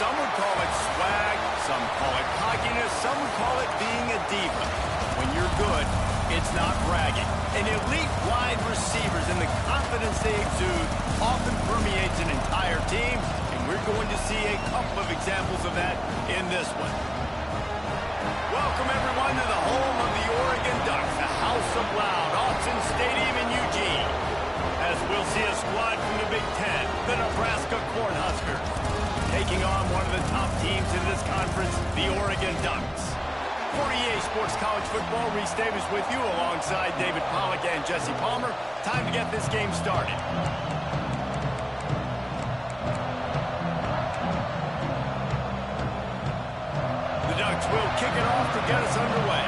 Some would call it swag, some call it cockiness, some would call it being a diva. When you're good, it's not bragging. And elite wide receivers and the confidence they exude often permeates an entire team, and we're going to see a couple of examples of that in this one. Welcome, everyone, to the home of the Oregon Ducks, the House of Loud, Autzen Stadium in Eugene. As we'll see a squad from the Big Ten, the Nebraska Cornhuskers, taking on one of the top teams in this conference, the Oregon Ducks. For EA Sports College Football, Reese Davis with you alongside David Pollack and Jesse Palmer. Time to get this game started. The Ducks will kick it off to get us underway.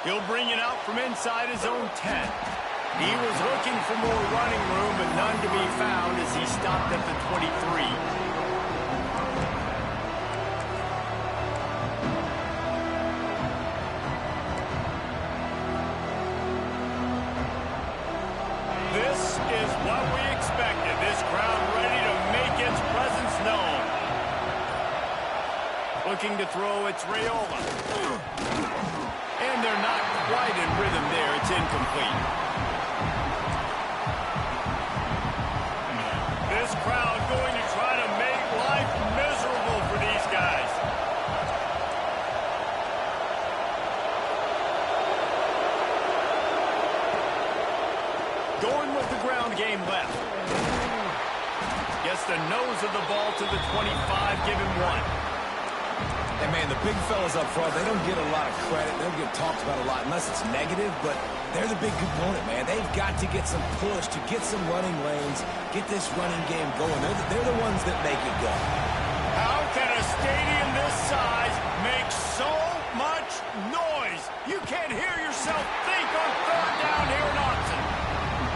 He'll bring it out from inside his own 10. He was looking for more running room, but none to be found as he stopped at the 23. This is what we expected. This crowd ready to make its presence known. Looking to throw, it's Raiola. And they're not quite in rhythm there. It's incomplete. This crowd going to try to make life miserable for these guys. Going with the ground game left. Gets the nose of the ball to the 25, give him one. And, man, the big fellas up front, they don't get a lot of credit. They don't get talked about a lot unless it's negative, but they're the big component, man. They've got to get some push to get some running lanes, get this running game going. They're the ones that make it go. How can a stadium this size make so much noise? You can't hear yourself think on third down here in Autzen.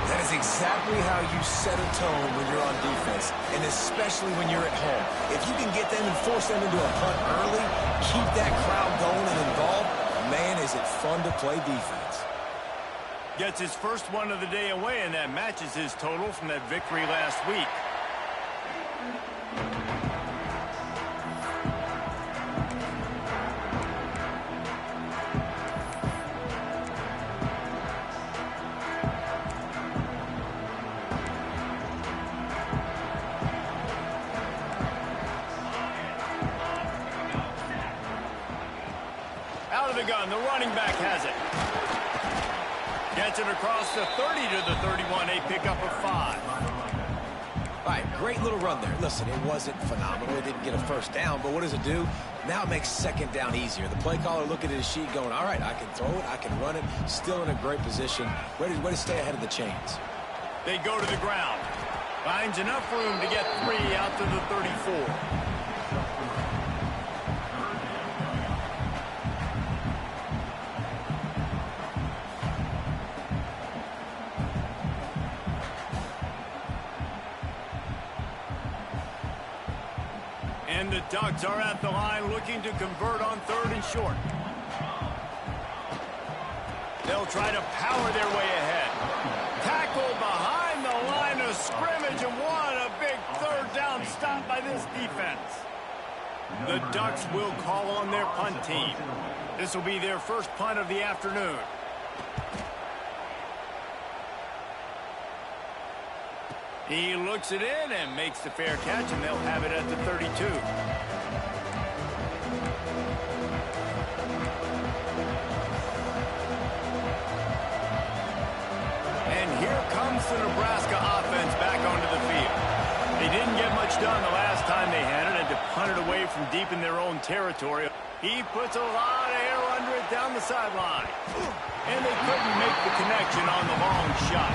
That is exactly how you set a tone when you're on defense, and especially when you're at home. If you can get them and force them into a punt early, keep that crowd going and involved, man, is it fun to play defense. Gets his first one of the day away, and that matches his total from that victory last week. Out of the gun, the running back has it. Gets it across the 30 to the 31, a pickup of 5. All right, great little run there. Listen, it wasn't phenomenal. It didn't get a first down, but what does it do? Now it makes second down easier. The play caller looking at his sheet going, all right, I can throw it, I can run it, still in a great position, ready to stay ahead of the chains. They go to the ground. Finds enough room to get 3 out to the 34. And the Ducks are at the line looking to convert on 3rd and short. They'll try to power their way ahead. Tackled behind the line of scrimmage, and what a big 3rd down stop by this defense. The Ducks will call on their punt team. This will be their first punt of the afternoon. He looks it in and makes the fair catch, and they'll have it at the 32. And here comes the Nebraska offense back onto the field. They didn't get much done the last time they had it, and to punt it away from deep in their own territory. He puts a lot of air under it down the sideline. And they couldn't make the connection on the long shot.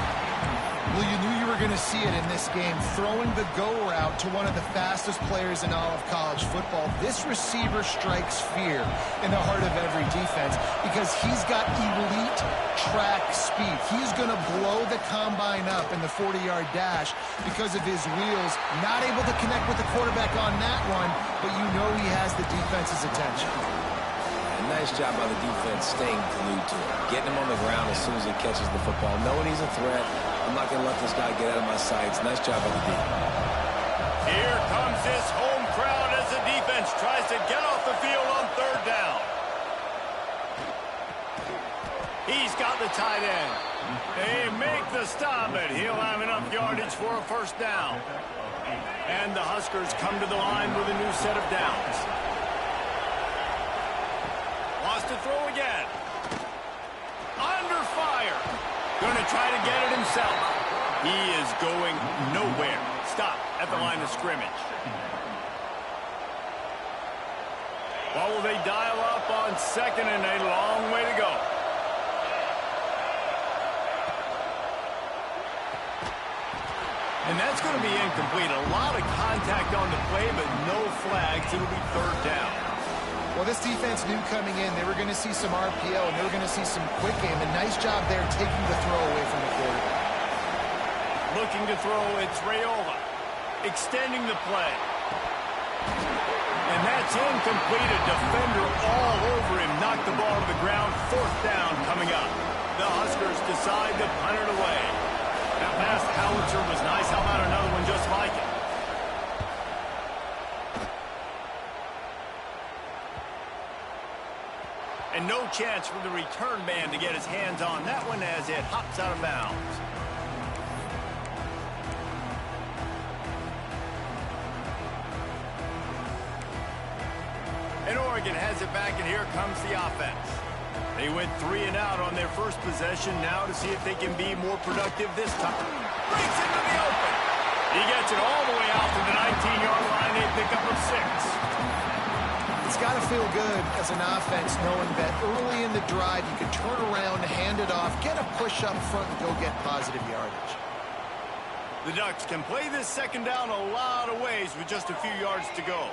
Well, you knew you were going to see it in this game, throwing the go route to one of the fastest players in all of college football. This receiver strikes fear in the heart of every defense because he's got elite track speed. He's going to blow the combine up in the 40-yard dash because of his wheels. Not able to connect with the quarterback on that one, but you know he has the defense's attention. And nice job by the defense staying glued to him, getting him on the ground as soon as he catches the football, knowing he's a threat. I'm not going to let this guy get out of my sights. Nice job by the defense. Here comes this home crowd as the defense tries to get off the field on third down. He's got the tight end. They make the stop, but he'll have enough yardage for a first down. And the Huskers come to the line with a new set of downs. Wants to throw again. Under fire. Going to try to get it himself. He is going nowhere. Stop at the line of scrimmage. What will they dial up on second and a long way to go? And that's going to be incomplete. A lot of contact on the play, but no flags. It'll be third down. Well, this defense knew coming in they were going to see some RPO and they were going to see some quick game. A nice job there taking the throw away from the quarterback. Looking to throw, it's Raiola. Extending the play. And that's incomplete. A defender all over him. Knocked the ball to the ground. Fourth down coming up. The Huskers decide to punt it away. That last howitzer was nice. How about another one just like it? And no chance for the return man to get his hands on that one as it hops out of bounds. And Oregon has it back, and here comes the offense. They went 3 and out on their first possession. Now to see if they can be more productive this time. Breaks into the open. He gets it all the way out to the 19-yard line. They pick up a 6. It's got to feel good as an offense knowing that early in the drive you can turn around, hand it off, get a push up front, and go get positive yardage. The Ducks can play this second down a lot of ways with just a few yards to go.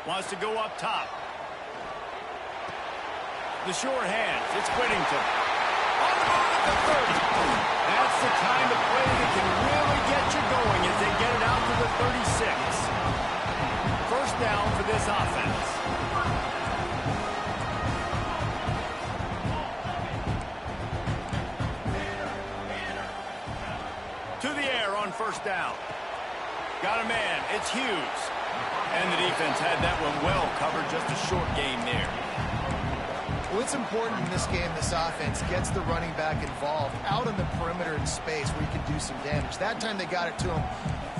Wants to go up top. The short hands. It's Whittington. On the move at the 30. That's the kind of play that can really get you going as they get it out to the 36. First down for this offense. To the air on first down. Got a man. It's Hughes. And the defense had that one well covered. Just a short game there. Well, it's important in this game this offense gets the running back involved out on the perimeter in space where he can do some damage. That time they got it to him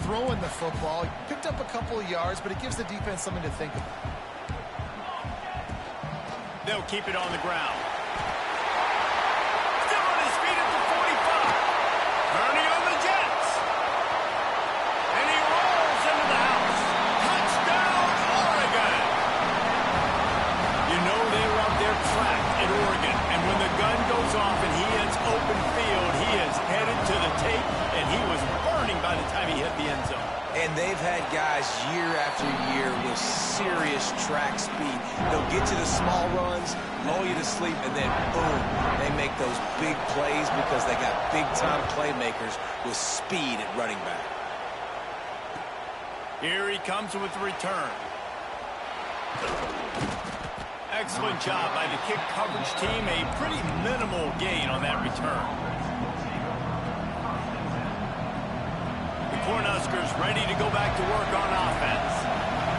throwing the football. He picked up a couple of yards, but it gives the defense something to think about. They'll keep it on the ground. Still on his feet at the 45. Turning on the Jets. And he rolls into the house. Touchdown, Oregon. You know they were up there trapped at Oregon. And when the gun goes off and he hits open field, he is headed to the tape, and he was burning by the time he hit the end zone. And they've had guys year after year with serious track speed. They'll get you the small runs, lull you to sleep, and then boom, they make those big plays because they got big-time playmakers with speed at running back. Here he comes with the return. Excellent job by the kick coverage team. A pretty minimal gain on that return. The Cornhuskers ready to go back to work on offense.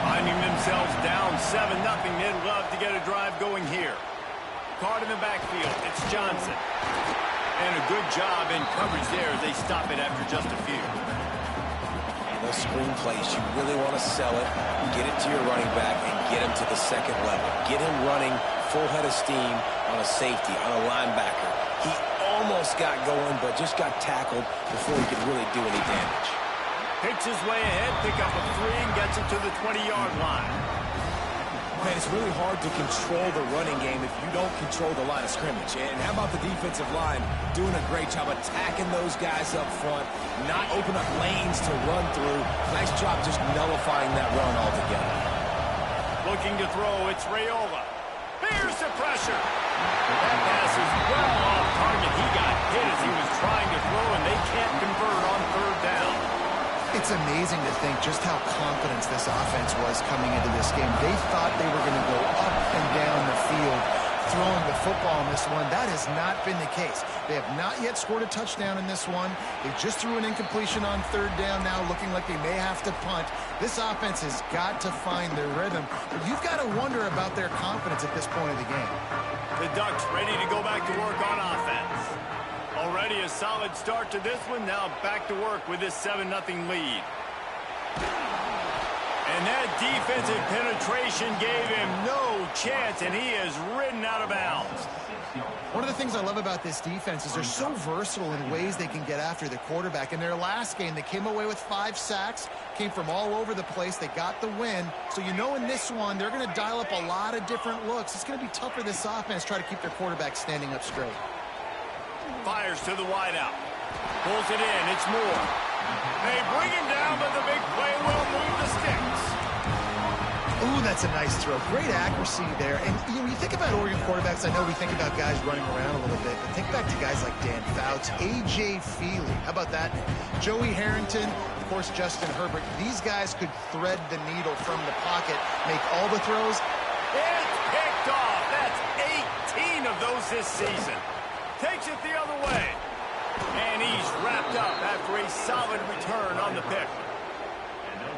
Finding themselves down 7-0, they'd love to get a drive going here. Card in the backfield. It's Johnson. And a good job in coverage there as they stop it after just a few. Those screen plays, you really want to sell it, get it to your running back, and get him to the second level. Get him running full head of steam on a safety, on a linebacker. He almost got going, but just got tackled before he could really do any damage. Picks his way ahead, pick up a 3, and gets it to the 20-yard line. Man, it's really hard to control the running game if you don't control the line of scrimmage. And how about the defensive line doing a great job attacking those guys up front, not open up lanes to run through. Nice job just nullifying that run altogether. Looking to throw, it's Raiola. Here's the pressure. That pass is well off target. He got hit as he was trying to throw, and they It's amazing to think just how confident this offense was coming into this game. They thought they were going to go up and down the field throwing the football in this one. That has not been the case. They have not yet scored a touchdown in this one. They just threw an incompletion on third down now, looking like they may have to punt. This offense has got to find their rhythm. But you've got to wonder about their confidence at this point of the game. The Ducks ready to go back to work on offense. Already a solid start to this one. Now back to work with this 7-0 lead. And that defensive penetration gave him no chance, and he is ridden out of bounds. One of the things I love about this defense is they're so versatile in ways they can get after the quarterback. In their last game, they came away with 5 sacks, came from all over the place. They got the win. So you know in this one, they're going to dial up a lot of different looks. It's going to be tough for this offense to try to keep their quarterback standing up straight. Fires to the wideout. Pulls it in. It's Moore. They bring him down, but the big play will move the sticks. Ooh, that's a nice throw. Great accuracy there. And you think about Oregon quarterbacks, I know we think about guys running around a little bit, but think back to guys like Dan Fouts, A.J. Feely. How about that? Joey Harrington, of course, Justin Herbert. These guys could thread the needle from the pocket, make all the throws. It's picked off. That's 18 of those this season. Takes it the other way. And he's wrapped up after a solid return on the pick.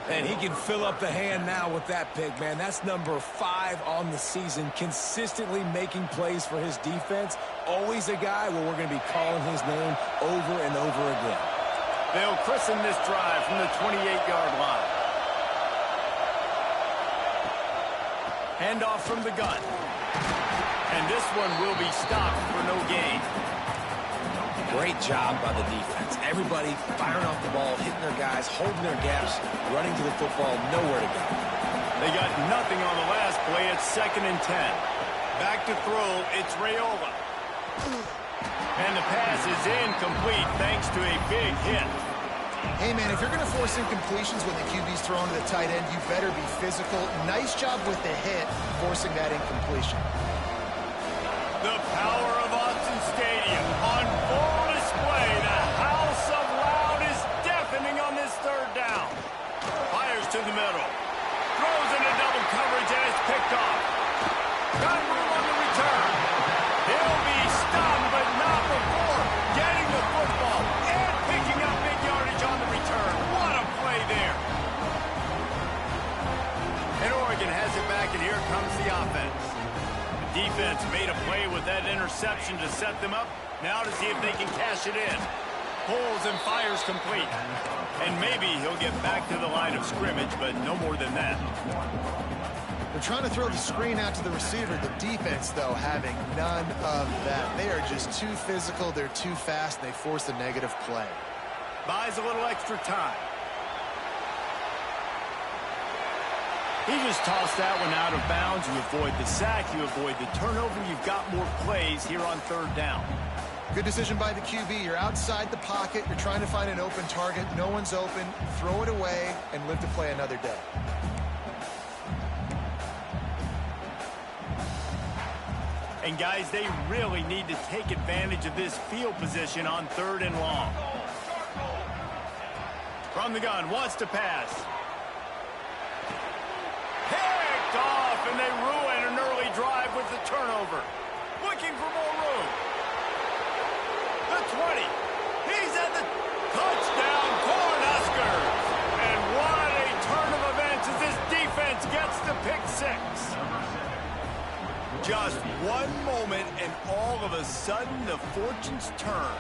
And he can fill up the hand now with that pick, man. That's number 5 on the season, consistently making plays for his defense. Always a guy where we're going to be calling his name over and over again. They'll christen this drive from the 28-yard line. Handoff from the gun. And this one will be stopped for no gain. Great job by the defense. Everybody firing off the ball, hitting their guys, holding their gaps, running to the football, nowhere to go. They got nothing on the last play. It's 2nd and 10. Back to throw, it's Raiola. And the pass is incomplete thanks to a big hit. Hey, man, if you're going to force incompletions when the QB's throwing to the tight end, you better be physical. Nice job with the hit, forcing that incompletion. The power of Autzen Stadium on full display. The house of loud is deafening on this third down. Fires to the middle. Throws into double coverage and it's picked off. Got room on the return. He'll be stopped, but not before getting the football and picking up big yardage on the return. What a play there. And Oregon has it back, and here comes the offense. Defense made a play with that interception to set them up. Now to see if they can cash it in. Pulls and fires complete. And maybe he'll get back to the line of scrimmage, but no more than that. They're trying to throw the screen out to the receiver. The defense, though, having none of that. They are just too physical. They're too fast, and they force a negative play. Buys a little extra time. He just tossed that one out of bounds. You avoid the sack. You avoid the turnover. You've got more plays here on third down. Good decision by the QB. You're outside the pocket. You're trying to find an open target. No one's open. Throw it away and live to play another day. And, guys, they really need to take advantage of this field position on 3rd and long. From the gun, wants to pass. Picked off, and they ruin an early drive with the turnover. Looking for more room. The 20. He's at the touchdown, Cornhuskers. And what a turn of events as this defense gets the pick 6. Just one moment, and all of a sudden, the fortunes turn.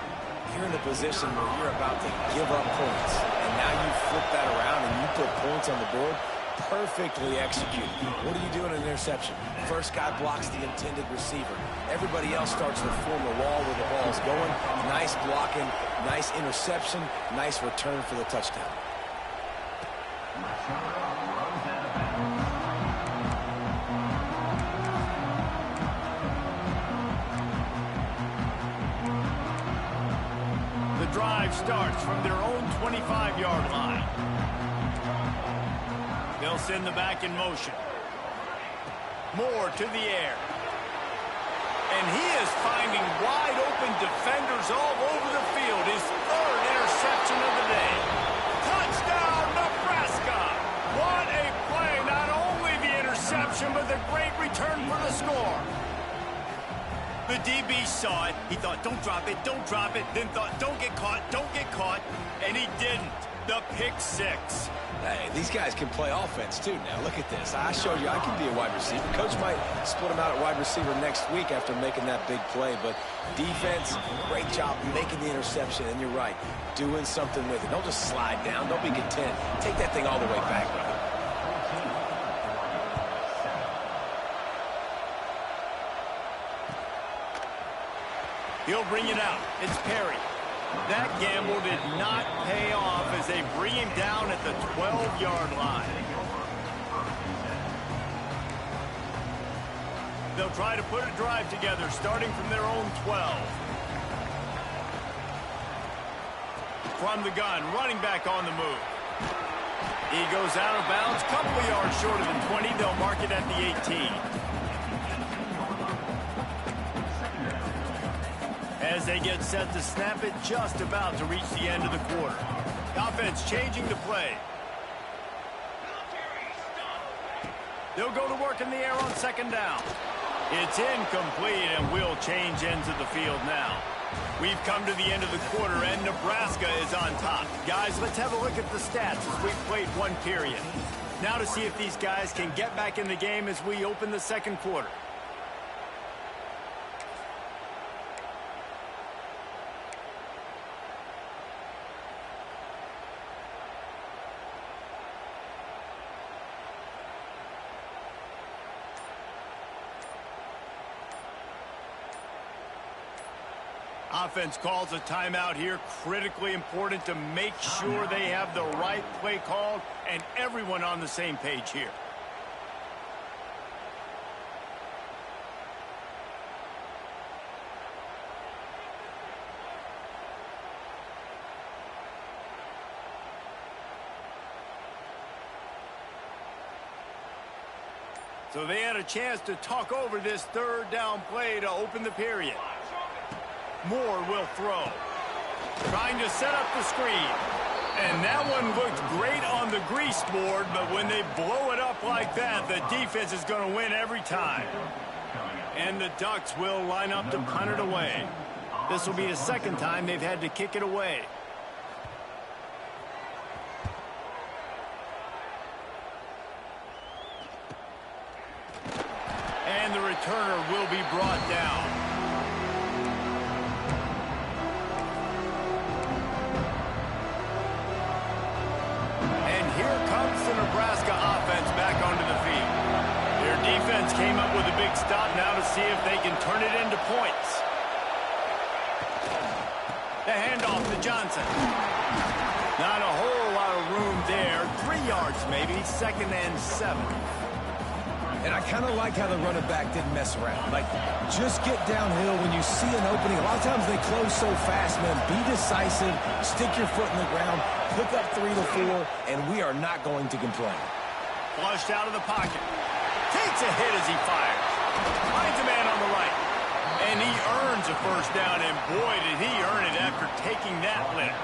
You're in a position where you're about to give up points, and now you flip that around and you put points on the board. Perfectly executed. What do you do in an interception? First guy blocks the intended receiver. Everybody else starts to form a wall where the ball's going. Nice blocking, nice interception, nice return for the touchdown. The drive starts from their own 25-yard line. They'll send the back in motion. Moore to the air. And he is finding wide-open defenders all over the field. His 3rd interception of the day. Touchdown, The DB saw it. He thought, don't drop it, don't drop it. Then thought, don't get caught. And he didn't. The pick six. Hey, these guys can play offense, too, now. Look at this. I showed you I can be a wide receiver. Coach might split him out at wide receiver next week after making that big play. But defense, great job making the interception. And you're right, doing something with it. Don't just slide down. Don't be content. Take that thing all the way back, brother. He'll bring it out. It's Perry. That gamble did not pay off as they bring him down at the 12-yard line. They'll try to put a drive together starting from their own 12. From the gun, running back on the move. He goes out of bounds, couple of yards shorter than 20. They'll mark it at the 18. As they get set to snap it, just about to reach the end of the quarter. Offense changing the play. They'll go to work in the air on second down. It's incomplete, and we'll change ends of the field now. We've come to the end of the quarter, and Nebraska is on top. Guys, let's have a look at the stats as we've played one period. Now to see if these guys can get back in the game as we open the second quarter. Offense calls a timeout here. Critically important to make sure they have the right play called and everyone on the same page here. So they had a chance to talk over this third down play to open the period. Moore will throw. Trying to set up the screen. And that one looked great on the grease board, but when they blow it up like that, the defense is going to win every time. And the Ducks will line up to punt it away. This will be the second time they've had to kick it away. And the returner will be brought down. Here comes the Nebraska offense back onto the field. Their defense came up with a big stop now to see if they can turn it into points. The handoff to Johnson. Not a whole lot of room there. 3 yards maybe, 2nd and 7. And I kind of like how the running back didn't mess around. Like, just get downhill when you see an opening. A lot of times they close so fast, man. Be decisive, stick your foot in the ground, pick up 3 to 4, and we are not going to complain. Flushed out of the pocket. Takes a hit as he fires. Finds a man on the right. And he earns a first down, and boy, did he earn it after taking that lift.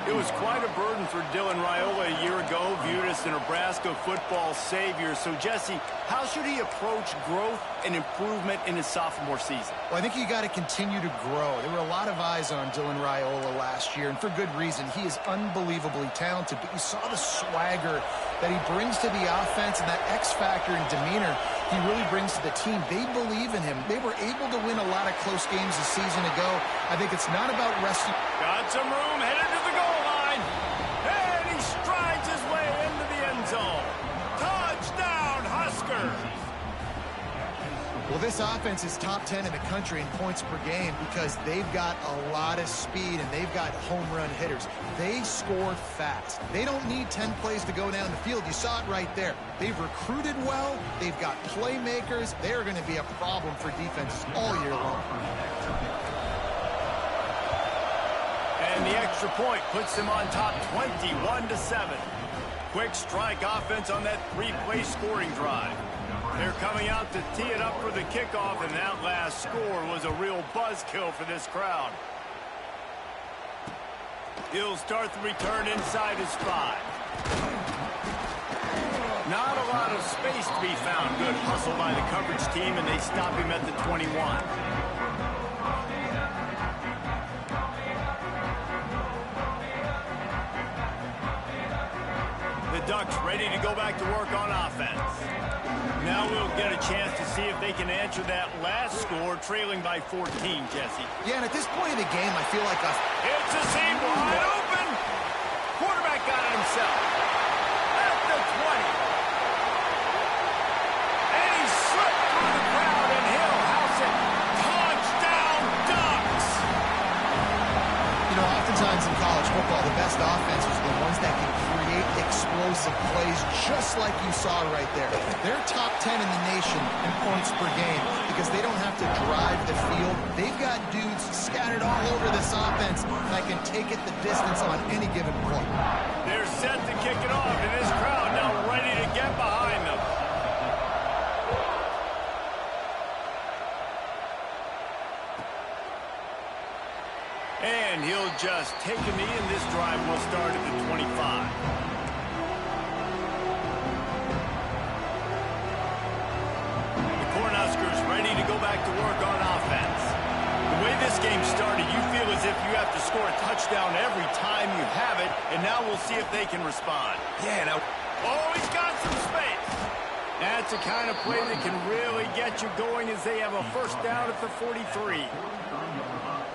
It was quite a burden for Dylan Raiola a year ago, viewed as the Nebraska football savior. So, Jesse, how should he approach growth and improvement in his sophomore season? Well, I think you got to continue to grow. There were a lot of eyes on Dylan Raiola last year, and for good reason. He is unbelievably talented, but you saw the swagger that he brings to the offense and that X factor and demeanor he really brings to the team. They believe in him. They were able to win a lot of close games a season ago. I think it's not about resting. Got some room, headed to the goal line. And he strides his way into the end zone. Touchdown, Huskers. Well, this offense is top 10 in the country in points per game because they've got a lot of speed and they've got home run hitters. They score fast. They don't need 10 plays to go down the field. You saw it right there. They've recruited well. They've got playmakers. They're going to be a problem for defenses all year long. And the extra point puts them on top 21-7. Quick strike offense on that 3-play scoring drive. They're coming out to tee it up for the kickoff, and that last score was a real buzzkill for this crowd. He'll start the return inside his 5. Not a lot of space to be found. Good hustle by the coverage team, and they stop him at the 21. The Ducks ready to go back to work on offense. Now we'll get a chance to see if they can answer that last score, trailing by 14, Jesse. Yeah, and at this point in the game, I feel like It's a seam wide open. Quarterback got it himself. At the 20. And he slipped through the crowd, and he'll house it. Touchdown, Ducks! You know, oftentimes in college football, the best offenses are the ones that can create explosive plays just like you saw right there. They're top 10 in the nation in points per game because they don't have to drive the field. They've got dudes scattered all over this offense that can take it the distance on any given point. They're set to kick it off, and this crowd now ready to get behind them. And he'll just take a knee, and this drive will start at the 25. Ready to go back to work on offense. The way this game started, you feel as if you have to score a touchdown every time you have it, and now we'll see if they can respond. Yeah, now... Oh, he's got some space. That's the kind of play that can really get you going as they have a first down at the 43.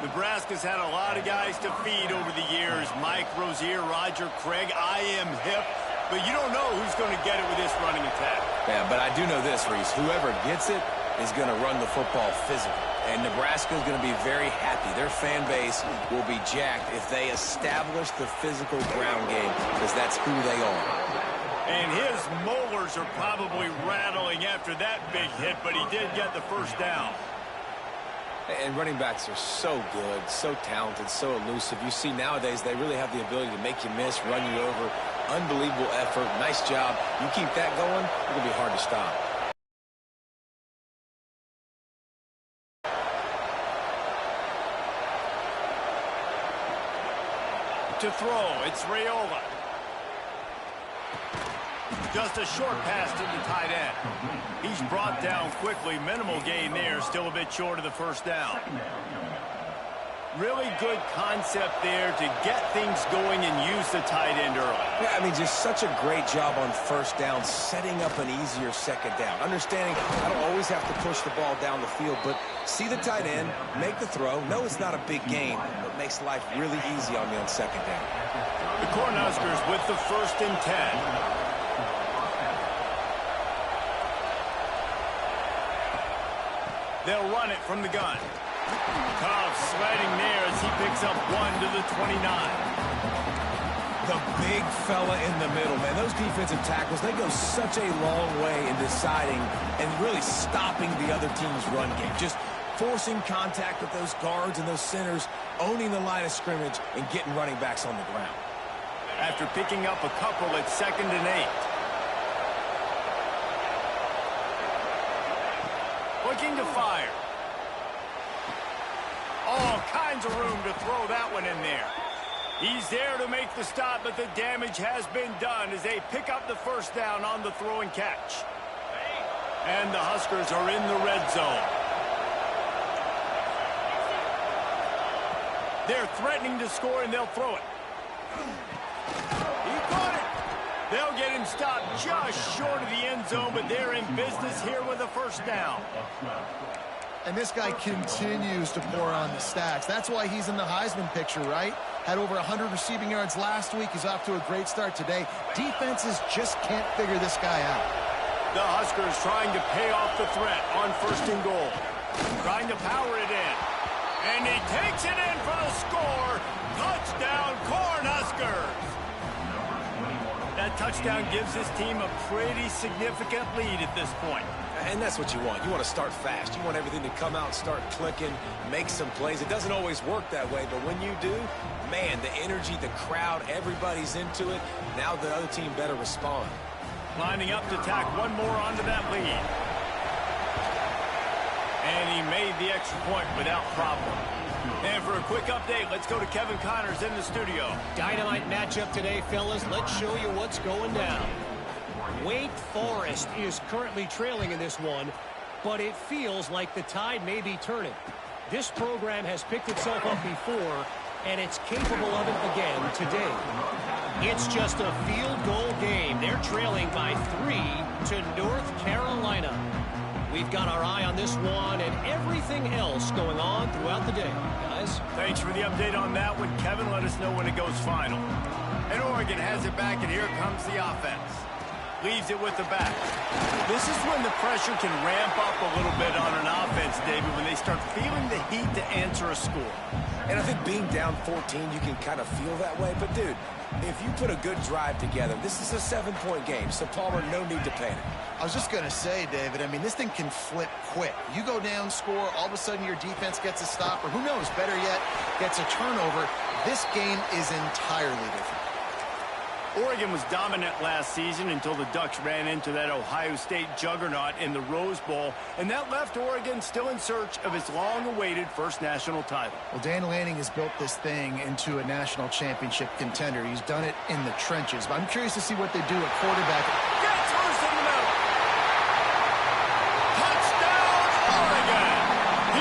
Nebraska's had a lot of guys to feed over the years. Mike Rozier, Roger Craig, I am hip. But you don't know who's going to get it with this running attack. Yeah, but I do know this, Reese. Whoever gets it is going to run the football physical. And Nebraska is going to be very happy. Their fan base will be jacked if they establish the physical ground game, because that's who they are. And his molars are probably rattling after that big hit, but he did get the first down. And running backs are so good, so talented, so elusive. You see nowadays they really have the ability to make you miss, run you over. Unbelievable effort. Nice job. You keep that going, it's going to be hard to stop. To throw, it's Raiola. Just a short pass to the tight end. He's brought down quickly. Minimal gain there. Still a bit short of the first down. Really good concept there to get things going and use the tight end early. Yeah, I mean, just such a great job on first down, setting up an easier second down. Understanding I don't always have to push the ball down the field, but see the tight end, make the throw. No, it's not a big gain, but makes life really easy on me on second down. The Cornhuskers with the 1st and 10. They'll run it from the gun. Cobb sliding there as he picks up 1 to the 29. The big fella in the middle, man. Those defensive tackles, they go such a long way in deciding and really stopping the other team's run game. Just forcing contact with those guards and those centers, owning the line of scrimmage, and getting running backs on the ground. After picking up a couple at 2nd and 8. Looking to fire. All kinds of room to throw that one in there. He's there to make the stop, but the damage has been done as they pick up the first down on the throw and catch. And the Huskers are in the red zone. They're threatening to score, and they'll throw it. He caught it. They'll get him stopped just short of the end zone, but they're in business here with a first down. And this guy continues to pour on the stats. That's why he's in the Heisman picture, right? Had over 100 receiving yards last week. He's off to a great start today. Defenses just can't figure this guy out. The Huskers trying to pay off the threat on 1st and goal. Trying to power it in. And he takes it in for the score. Touchdown, Cornhuskers. That touchdown gives his team a pretty significant lead at this point. And that's what you want. You want to start fast. You want everything to come out and start clicking, make some plays. It doesn't always work that way, but when you do, man, the energy, the crowd, everybody's into it. Now the other team better respond. Lining up to tack one more onto that lead. And he made the extra point without problem. And for a quick update, let's go to Kevin Connors in the studio. Dynamite matchup today, fellas. Let's show you what's going down. Wake Forest is currently trailing in this one, but it feels like the tide may be turning. This program has picked itself up before, and it's capable of it again today. It's just a field goal game. They're trailing by 3 to North Carolina. We've got our eye on this one and everything else going on throughout the day. Guys? Thanks for the update on that one, Kevin. Let us know when it goes final. And Oregon has it back, and here comes the offense. Leaves it with the back. This is when the pressure can ramp up a little bit on an offense, David, when they start feeling the heat to answer a score. And I think being down 14, you can kind of feel that way. But, dude, if you put a good drive together, this is a 7-point game. So, Palmer, no need to panic. I was just going to say, David, I mean, this thing can flip quick. You go down, score, all of a sudden your defense gets a stop, or who knows, better yet, gets a turnover. This game is entirely different. Oregon was dominant last season until the Ducks ran into that Ohio State juggernaut in the Rose Bowl, and that left Oregon still in search of its long-awaited first national title. Well, Dan Lanning has built this thing into a national championship contender. He's done it in the trenches, but I'm curious to see what they do at quarterback. Gets first in the middle. Touchdown, Oregon!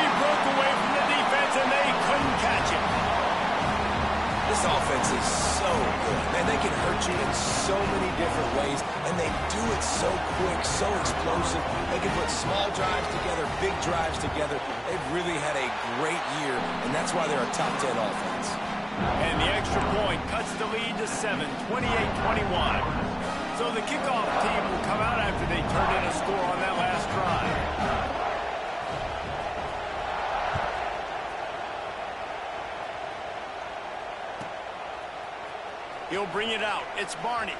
He broke away from the defense, and they couldn't catch him. This offense is so good. Man, they can hurt you in so many different ways, and they do it so quick, so explosive. They can put small drives together, big drives together. They've really had a great year, and that's why they're a top 10 offense. And the extra point cuts the lead to 7, 28-21. So the kickoff team will come out after they turned in a score on that last drive. He'll bring it out. It's Barney.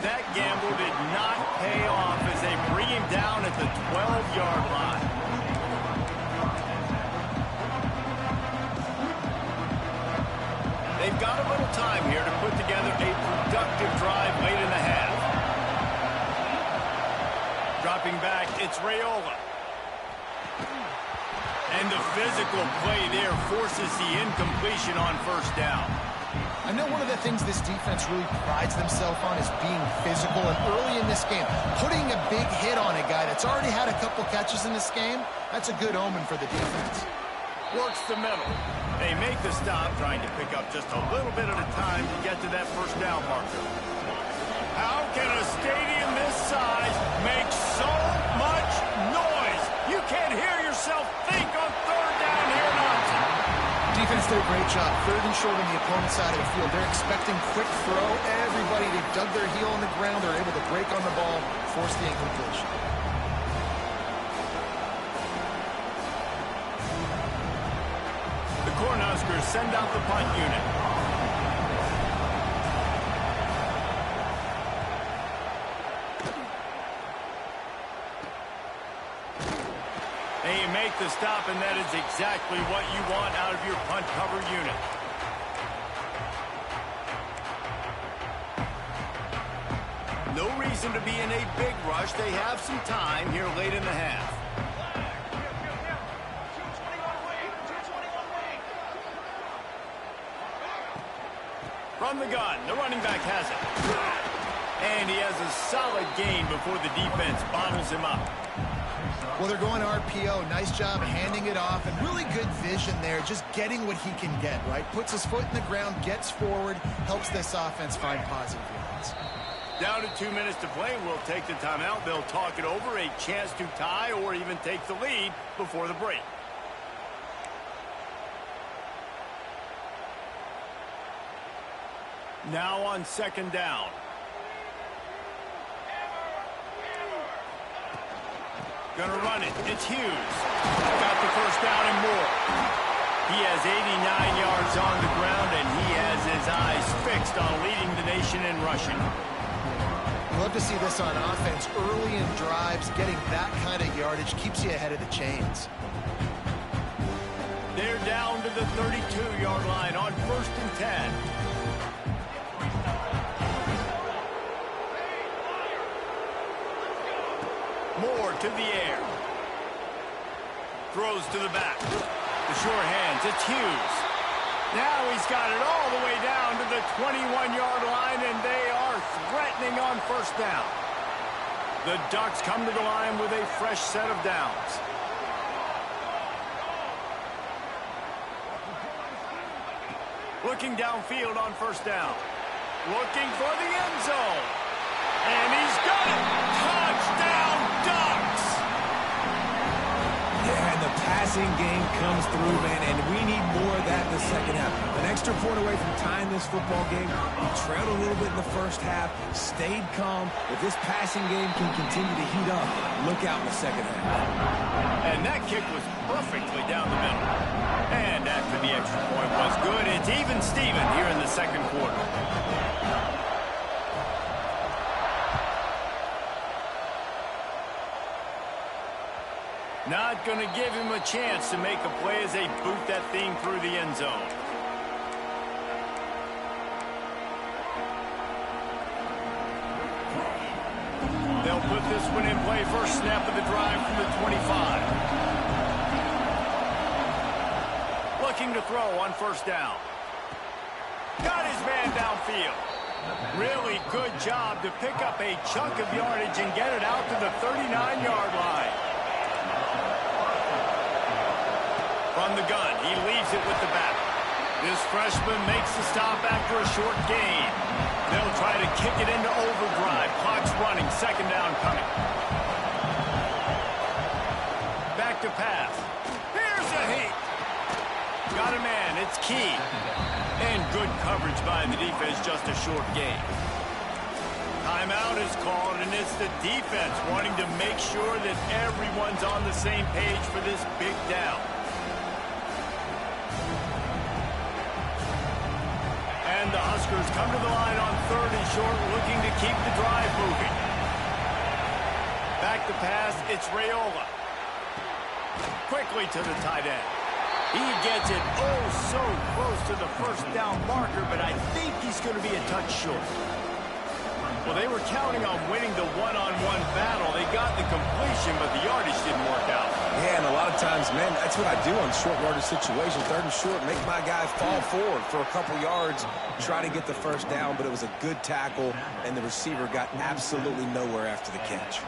That gamble did not pay off as they bring him down at the 12-yard line. They've got a little time here to put together a productive drive late in the half. Dropping back, it's Raiola. And the physical play there forces the incompletion on first down. I know one of the things this defense really prides themselves on is being physical, and early in this game, putting a big hit on a guy that's already had a couple catches in this game, that's a good omen for the defense. Works the middle. They make the stop, trying to pick up just a little bit at a time to get to that first down marker. How can a stadium this size make so much noise? You can't hear yourself think on third down here in Austin. Defense did a great job. Third and short on the opponent's side of the field. They're expecting quick throw. Everybody, they dug their heel on the ground. They're able to break on the ball, force the incompletion. The Cornhuskers send out the punt unit. They make the stop, and that is exactly what you want out of your punt cover unit. No reason to be in a big rush. They have some time here late in the half. From the gun, the running back has it. And he has a solid gain before the defense bottles him up. Well, they're going RPO. Nice job handing it off, and really good vision there, just getting what he can get, right? Puts his foot in the ground, gets forward, helps this offense find positive yards. Down to 2 minutes to play. We'll take the timeout. They'll talk it over, a chance to tie or even take the lead before the break. Now on second down. Gonna run it. It's Hughes. Got the first down and more. He has 89 yards on the ground, and he has his eyes fixed on leading the nation in rushing. Love to see this on offense. Early in drives, getting that kind of yardage keeps you ahead of the chains. They're down to the 32-yard line on 1st and 10. Moore to the air. Throws to the back. The sure hands, it's Hughes. Now he's got it all the way down to the 21-yard line, and they are threatening on first down. The Ducks come to the line with a fresh set of downs. Looking downfield on first down. Looking for the end zone. And he's got it. Touchdown, Ducks! Yeah, and the passing game comes through, man, and we need more of that in the second half. An extra point away from tying this football game. We trailed a little bit in the first half, stayed calm. If this passing game can continue to heat up, look out in the second half. And that kick was perfectly down the middle. And after the extra point was good, it's even Steven here in the second quarter. Not going to give him a chance to make a play as they boot that thing through the end zone. They'll put this one in play first snap of the drive from the 25. Looking to throw on first down. Got his man downfield. Really good job to pick up a chunk of yardage and get it out to the 39-yard line. From the gun, he leaves it with the back. This freshman makes the stop after a short gain. They'll try to kick it into overdrive. Clock's running, second down coming. Back to pass. Here's a heat. Got a man, it's key. And good coverage by the defense, just a short gain. Timeout is called, and it's the defense wanting to make sure that everyone's on the same page for this big down. And the Huskers come to the line on third and short, looking to keep the drive moving. Back to pass, it's Raiola. Quickly to the tight end. He gets it oh so close to the first down marker, but I think he's going to be a touch short. Well, they were counting on winning the one-on-one battle. They got the completion, but the yardage didn't work out. Yeah, and a lot of times, man, that's what I do on short yardage situations. Third and short, make my guy fall forward for a couple yards, try to get the first down, but it was a good tackle, and the receiver got absolutely nowhere after the catch.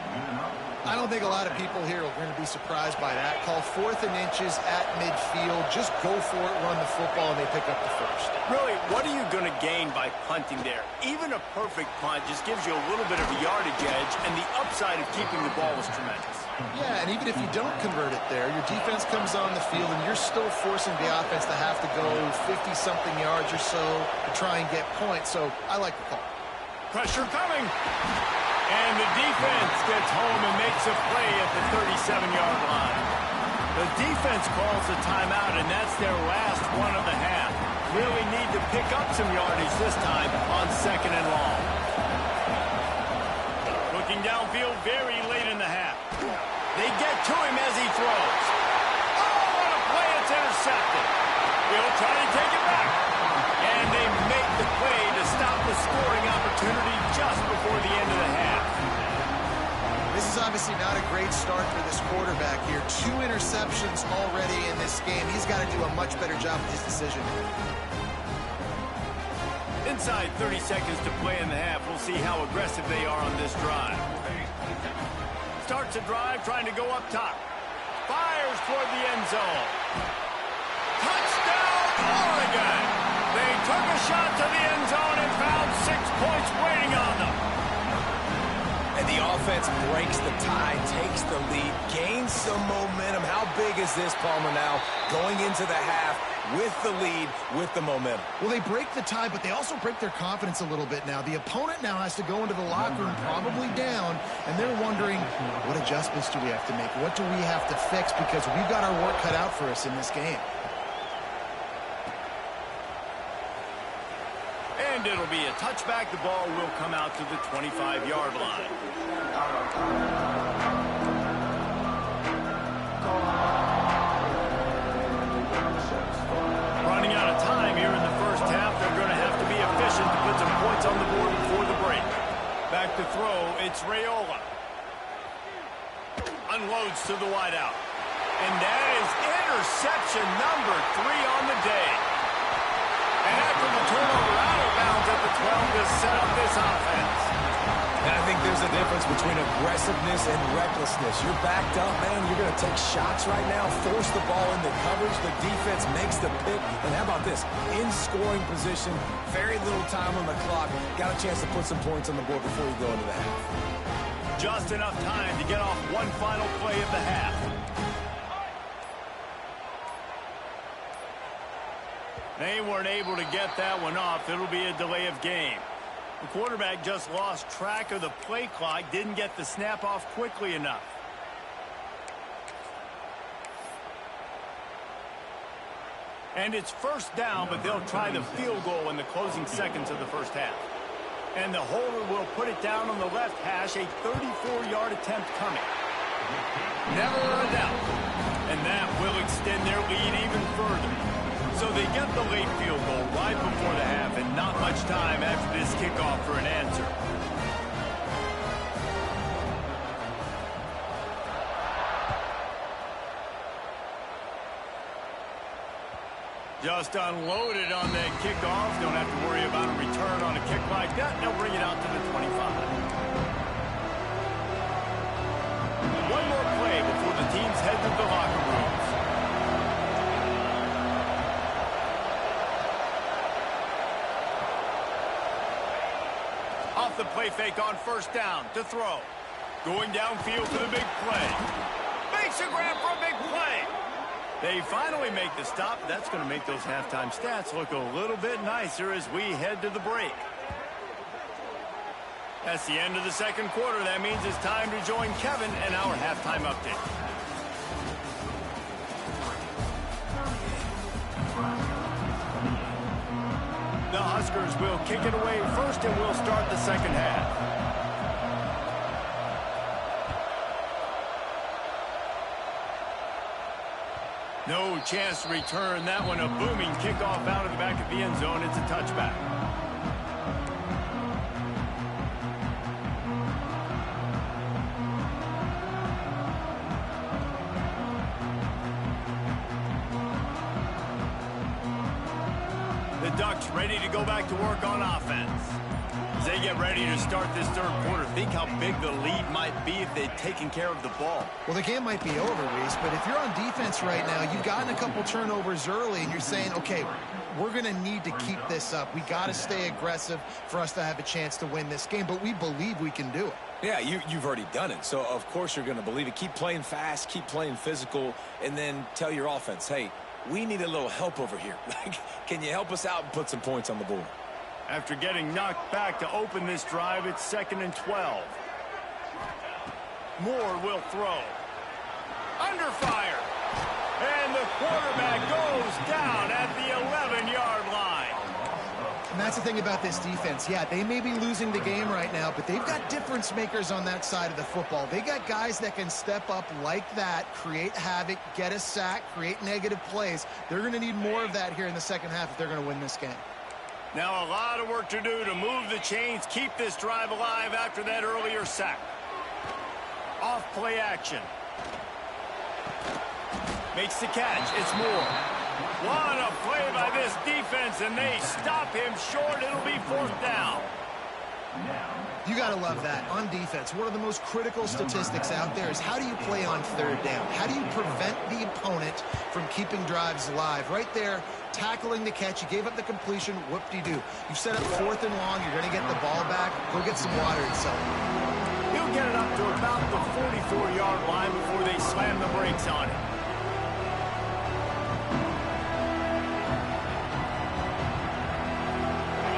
I don't think a lot of people here are going to be surprised by that. Call 4th and inches at midfield. Just go for it, run the football, and they pick up the first. Really, what are you going to gain by punting there? Even a perfect punt just gives you a little bit of a yardage edge, and the upside of keeping the ball is tremendous. Yeah, and even if you don't convert it there, your defense comes on the field, and you're still forcing the offense to have to go 50-something yards or so to try and get points. So I like the call. Pressure coming. And the defense gets home and makes a play at the 37-yard line. The defense calls a timeout, and that's their last one of the half. Really need to pick up some yardage this time on second and long. Looking downfield very late in the half. They get to him as he throws. Oh, what a play. It's intercepted. He'll try to take it back. And they make the play to stop the scoring opportunity just before the end of the half. This is obviously not a great start for this quarterback here. 2 interceptions already in this game. He's got to do a much better job with his decision. Inside 30 seconds to play in the half. We'll see how aggressive they are on this drive. Starts a drive trying to go up top. Fires toward the end zone. Touchdown, Oregon! They took a shot to the end zone and found 6 points waiting on them. And the offense breaks the tie, takes the lead, gains some momentum. How big is this, Palmer, now? Going into the half with the lead, with the momentum. Well, they break the tie, but they also break their confidence a little bit now. The opponent now has to go into the locker room probably down, and they're wondering, what adjustments do we have to make? What do we have to fix? Because we've got our work cut out for us in this game. And it'll be a touchback. The ball will come out to the 25-yard line. Running out of time here in the first half. They're going to have to be efficient to put some points on the board before the break. Back to throw. It's Raiola. Unloads to the wideout. And that is interception number 3 on the day. And after the turnover, out of bounds at the 12 to set up this offense. And I think there's a difference difference between aggressiveness and recklessness. You're backed up, man. You're going to take shots right now, force the ball into coverage. The defense makes the pick. And how about this? In scoring position, very little time on the clock. Got a chance to put some points on the board before you go into the half. Just enough time to get off one final play of the half. They weren't able to get that one off. It'll be a delay of game. The quarterback just lost track of the play clock, didn't get the snap off quickly enough. And it's first down, but they'll try the field goal in the closing seconds of the first half. And the holder will put it down on the left hash, a 34-yard attempt coming. Never a doubt. And that will extend their lead even further. So they get the late field goal right before the half, and not much time after this kickoff for an answer. Just unloaded on that kickoff. Don't have to worry about a return on a kick like that. They'll bring it out to the 25. One more play before the teams head to the locker rooms. Off the play fake on first down to throw. Going downfield for the big play. Makes a grab for a big play. They finally make the stop. That's going to make those halftime stats look a little bit nicer as we head to the break. That's the end of the second quarter. That means it's time to join Kevin and our halftime update. The Huskers will kick it away first, and we'll start the second half. No chance to return that one. A booming kickoff out of the back of the end zone. It's a touchback. The Ducks ready to go back to work on offense. As they get ready to start this third quarter, think how big the lead might be if they'd taken care of the ball. Well, the game might be over, Reese, but if you're on defense right now, you've gotten a couple turnovers early, and you're saying, okay, we're going to need to keep this up. We got to stay aggressive for us to have a chance to win this game, but we believe we can do it. Yeah, you've already done it, so of course you're going to believe it. Keep playing fast, keep playing physical, and then tell your offense, hey, we need a little help over here. Can you help us out and put some points on the board? After getting knocked back to open this drive, it's 2nd and 12. Moore will throw. Under fire. And the quarterback goes down at the 11-yard line. And that's the thing about this defense. Yeah, they may be losing the game right now, but they've got difference makers on that side of the football. They got guys that can step up like that, create havoc, get a sack, create negative plays. They're going to need more of that here in the second half if they're going to win this game. Now a lot of work to do to move the chains, keep this drive alive after that earlier sack. Off play action. Makes the catch. It's Moore. What a play by this defense, and they stop him short. It'll be 4th down. You got to love that. On defense, one of the most critical statistics out there is how do you play on 3rd down? How do you prevent the opponent from keeping drives alive? Right there, tackling the catch. You gave up the completion. Whoop-de-doo. You've set up 4th and long. You're going to get the ball back. Go get some water and sell it. He'll get it up to about the 44-yard line before they slam the brakes on it.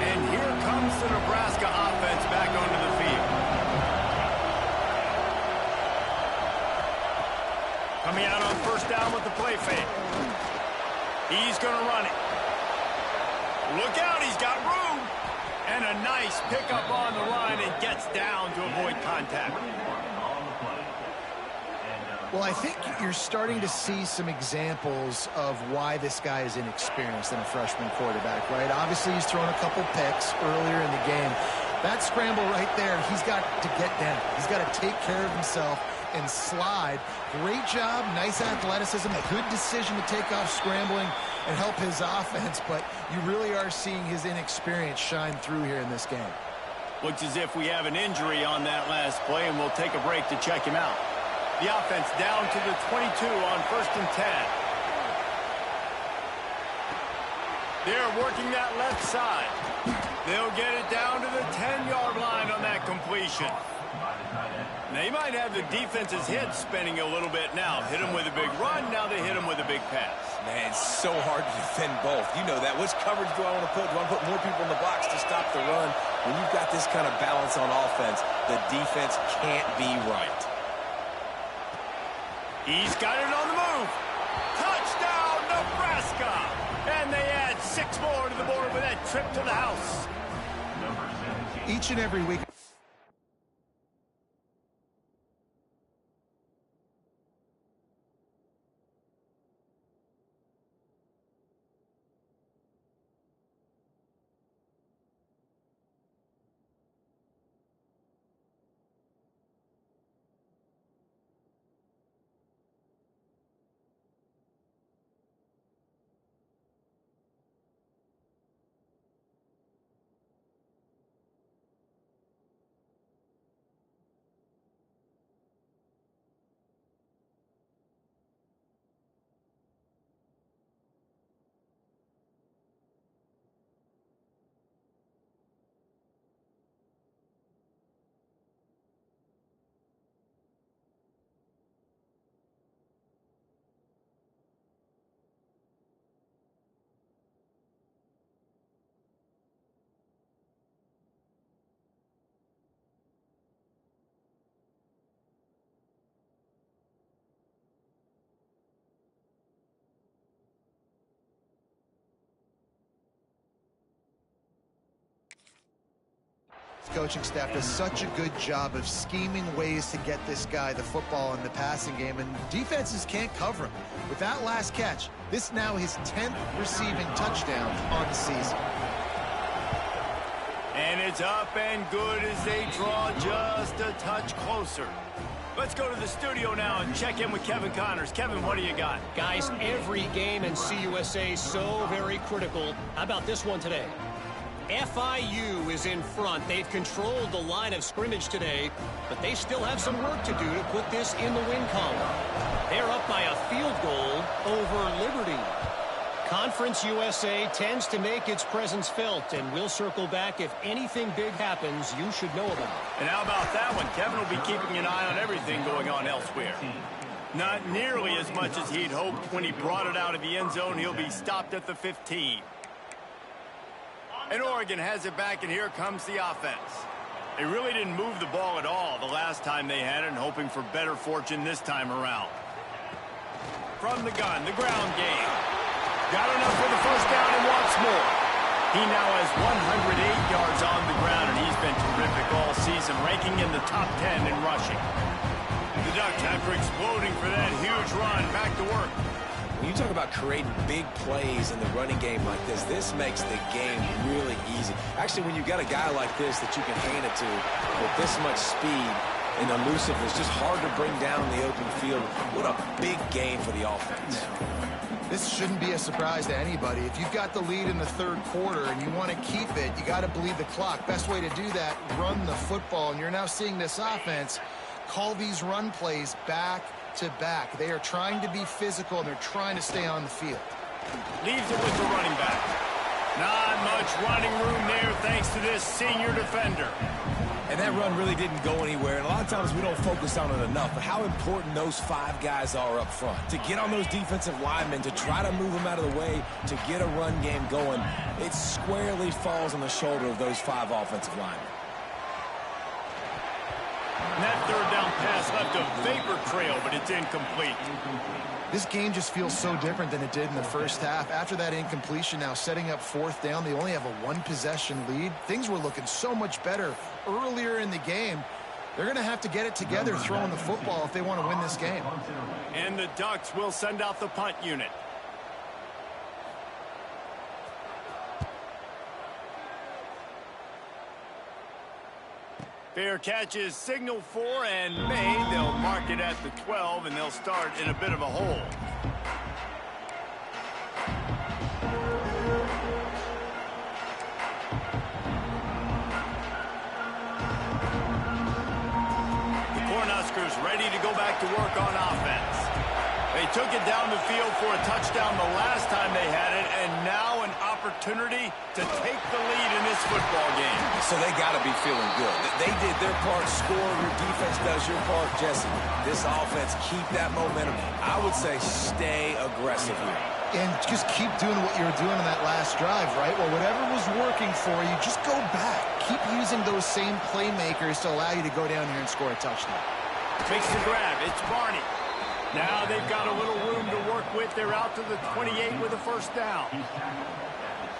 And here comes the Nebraska offense back onto the field. Coming out on first down with the play fake. He's going to run it. Look out, he's got room. And a nice pickup on the run and gets down to avoid contact. Well, I think you're starting to see some examples of why this guy is inexperienced in a freshman quarterback, right? Obviously, he's thrown a couple picks earlier in the game. That scramble right there, he's got to get down. He's got to take care of himself and slide. Great job, nice athleticism, a good decision to take off scrambling and help his offense, but you really are seeing his inexperience shine through here in this game. Looks as if we have an injury on that last play, and we'll take a break to check him out. The offense down to the 22 on 1st and 10. They're working that left side. They'll get it down to the 10-yard line on that completion. They might have the defense's head spinning a little bit now. Hit them with a big run, now they hit them with a big pass. Man, it's so hard to defend both. You know that. Which coverage do I want to put? Do I want to put more people in the box to stop the run? When you've got this kind of balance on offense, the defense can't be right. He's got it on the move. Touchdown, Nebraska! And they add 6 more to the board with that trip to the house. Each and every week. Coaching staff does such a good job of scheming ways to get this guy the football in the passing game, and defenses can't cover him. With that last catch, this now his 10th receiving touchdown on the season. And it's up and good as they draw just a touch closer. Let's go to the studio now and check in with Kevin Connors. Kevin, what do you got? Guys, every game in CUSA is so very critical. How about this one today? FIU is in front. They've controlled the line of scrimmage today, but they still have some work to do to put this in the win column. They're up by a field goal over Liberty. Conference USA tends to make its presence felt, and we'll circle back if anything big happens you should know about. And how about that one? Kevin will be keeping an eye on everything going on elsewhere. Not nearly as much as he'd hoped when he brought it out of the end zone. He'll be stopped at the 15. And Oregon has it back, and here comes the offense. They really didn't move the ball at all the last time they had it, and hoping for better fortune this time around. From the gun, the ground game. Got enough for the first down and wants more. He now has 108 yards on the ground, and he's been terrific all season, ranking in the top 10 in rushing. The Ducks, after exploding for that huge run, back to work. When you talk about creating big plays in the running game like this makes the game really easy. Actually, when you've got a guy like this that you can hand it to with this much speed and elusiveness, just hard to bring down in the open field. What a big game for the offense. This shouldn't be a surprise to anybody. If you've got the lead in the third quarter and you want to keep it, you got to bleed the clock. Best way to do that, run the football. And you're now seeing this offense call these run plays back to back. They are trying to be physical, and they're trying to stay on the field. Leaves it with the running back. Not much running room there thanks to this senior defender. And that run really didn't go anywhere, and a lot of times we don't focus on it enough, but how important those 5 guys are up front. To get on those defensive linemen, to try to move them out of the way, to get a run game going, it squarely falls on the shoulder of those 5 offensive linemen. And that third down pass left a vapor trail, but it's incomplete. This game just feels so different than it did in the first half. After that incompletion, now setting up 4th down, they only have a 1-possession lead. Things were looking so much better earlier in the game. They're going to have to get it together throwing the football if they want to win this game. And the Ducks will send out the punt unit. Fair catch is signaled for and made. They'll mark it at the 12, and they'll start in a bit of a hole. playmakers ready to go back to work on offense. They took it down the field for a touchdown the last time they had it, and now an opportunity to take the lead in this football game. So they got to be feeling good. They did their part, score. Your defense does your part, Jesse. This offense, keep that momentum. I would say stay aggressive here. And just keep doing what you were doing on that last drive, right? Well, whatever was working for you, just go back. Keep using those same playmakers to allow you to go down here and score a touchdown. Makes the grab. It's Barney. Now they've got a little room to work with. They're out to the 28 with a first down.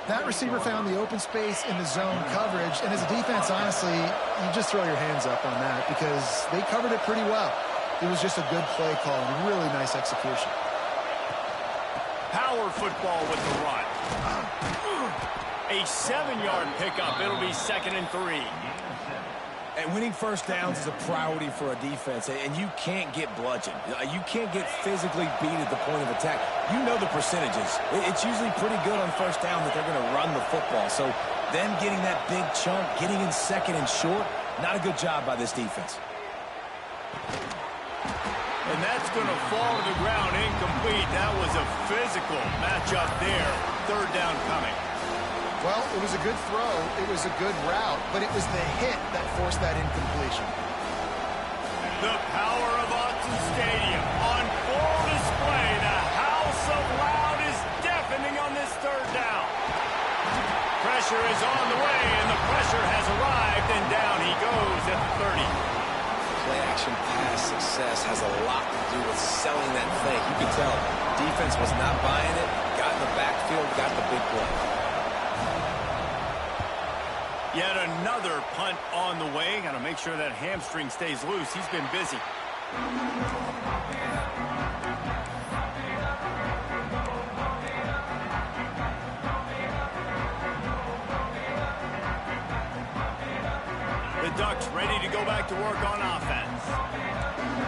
That receiver found the open space in the zone coverage, and as a defense, honestly, you just throw your hands up on that because they covered it pretty well. It was just a good play call and really nice execution. Power football with the run. A 7-yard pickup. It'll be 2nd and 3. And winning first downs is a priority for a defense, and you can't get bludgeoned. You can't get physically beat at the point of attack. You know the percentages. It's usually pretty good on first down that they're going to run the football. So them getting that big chunk, getting in 2nd and short, not a good job by this defense. And that's going to fall to the ground incomplete. That was a physical matchup there. 3rd down coming. Well, it was a good throw. It was a good route, but it was the hit that forced that incompletion. The power of Autzen Stadium on full display. The house of loud is deafening on this 3rd down. Pressure is on the way, and the pressure has arrived, and down he goes at the 30. Play-action pass success has a lot to do with selling that thing. You can tell defense was not buying it, got in the backfield, got the big play. Yet another punt on the way. Got to make sure that hamstring stays loose. He's been busy. The Ducks ready to go back to work on offense.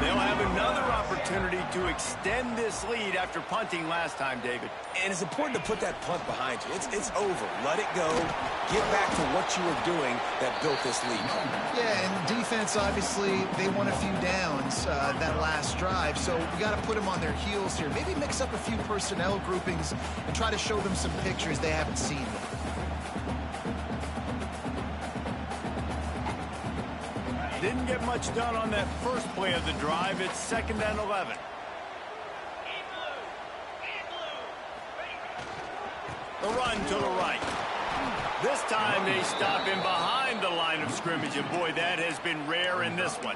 They'll have another opportunity to extend this lead after punting last time, David. And it's important to put that punt behind you. It's over. Let it go. Get back to what you were doing that built this lead. Yeah, and defense, obviously, they won a few downs that last drive, so we got to put them on their heels here. Maybe mix up a few personnel groupings and try to show them some pictures they haven't seen yet. Didn't get much done on that first play of the drive. It's 2nd and 11. The run to the right. This time they stop him behind the line of scrimmage, and boy, that has been rare in this one.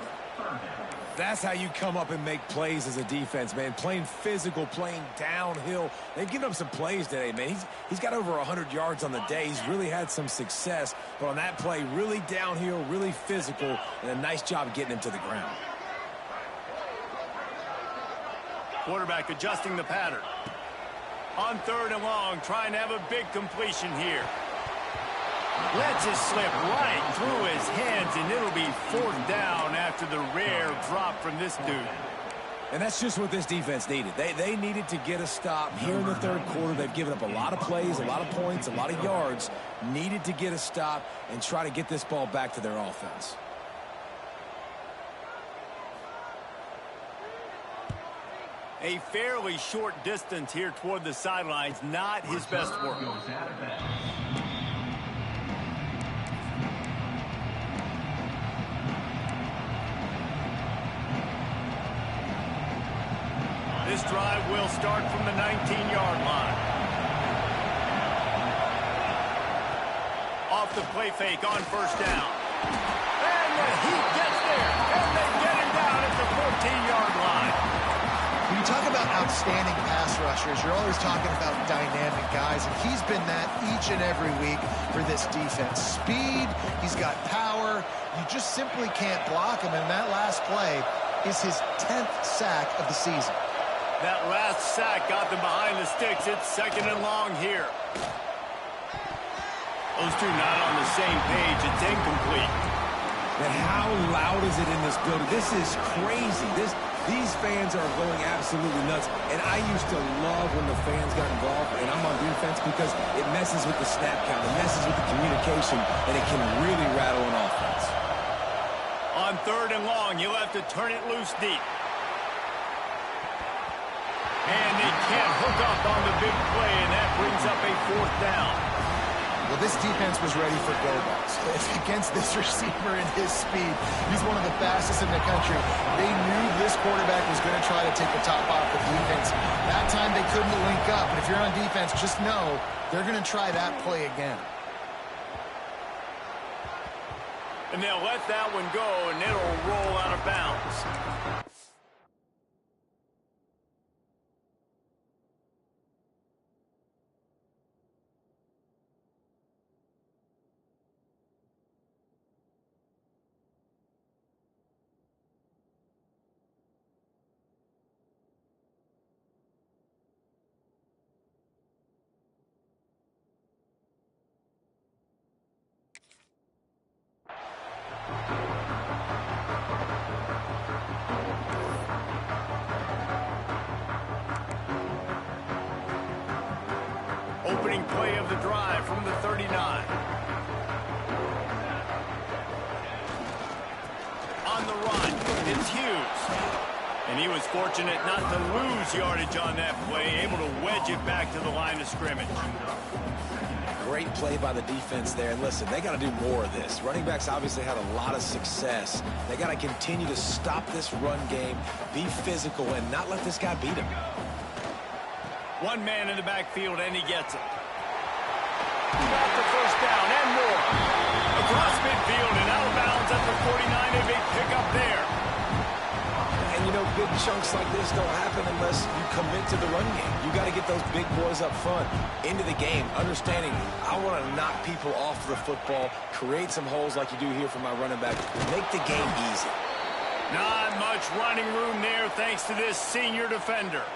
That's how you come up and make plays as a defense, man. Playing physical, playing downhill. They've given up some plays today, man. He's got over 100 yards on the day. He's really had some success. But on that play, really downhill, really physical, and a nice job getting him to the ground. Quarterback adjusting the pattern. On 3rd and long, trying to have a big completion here. Lets it slip right through his hands, and it'll be 4th down after the rare drop from this dude. And that's just what this defense needed. They needed to get a stop here in the 3rd quarter. They've given up a lot of plays, a lot of points, a lot of yards. Needed to get a stop and try to get this ball back to their offense. A fairly short distance here toward the sidelines. Not his best work. This drive will start from the 19-yard line. Off the play fake on 1st down. And the Heat gets there, and they get him down at the 14-yard line. When you talk about outstanding pass rushers, you're always talking about dynamic guys, and he's been that each and every week for this defense. Speed, he's got power. You just simply can't block him, and that last play is his 10th sack of the season. That last sack got them behind the sticks. It's 2nd and long here. Those two not on the same page. It's incomplete. And how loud is it in this building? This is crazy. These fans are going absolutely nuts. And I used to love when the fans got involved, and I'm on defense, because it messes with the snap count. It messes with the communication, and it can really rattle an offense. On 3rd and long, you'll have to turn it loose deep. And they can't hook up on the big play, and that brings up a 4th down. Well, this defense was ready for go balls. Against this receiver and his speed, he's one of the fastest in the country. They knew this quarterback was going to try to take the top off the defense. That time they couldn't link up, and if you're on defense, just know they're going to try that play again. And they'll let that one go, and it'll roll out of bounds. Opening play of the drive from the 39. On the run, it's Hughes. And he was fortunate not to lose yardage on that play, able to wedge it back to the line of scrimmage. Great play by the defense there. And listen, they got to do more of this. Running backs obviously had a lot of success. They got to continue to stop this run game, be physical, and not let this guy beat him. One man in the backfield, and he gets it. Got the 1st down and more. Across midfield and out of bounds at the 49. A big pickup there. And, you know, big chunks like this don't happen unless you commit to the run game. You got to get those big boys up front into the game, understanding I want to knock people off the football, create some holes like you do here for my running back, make the game easy. Not much running room there thanks to this senior defender.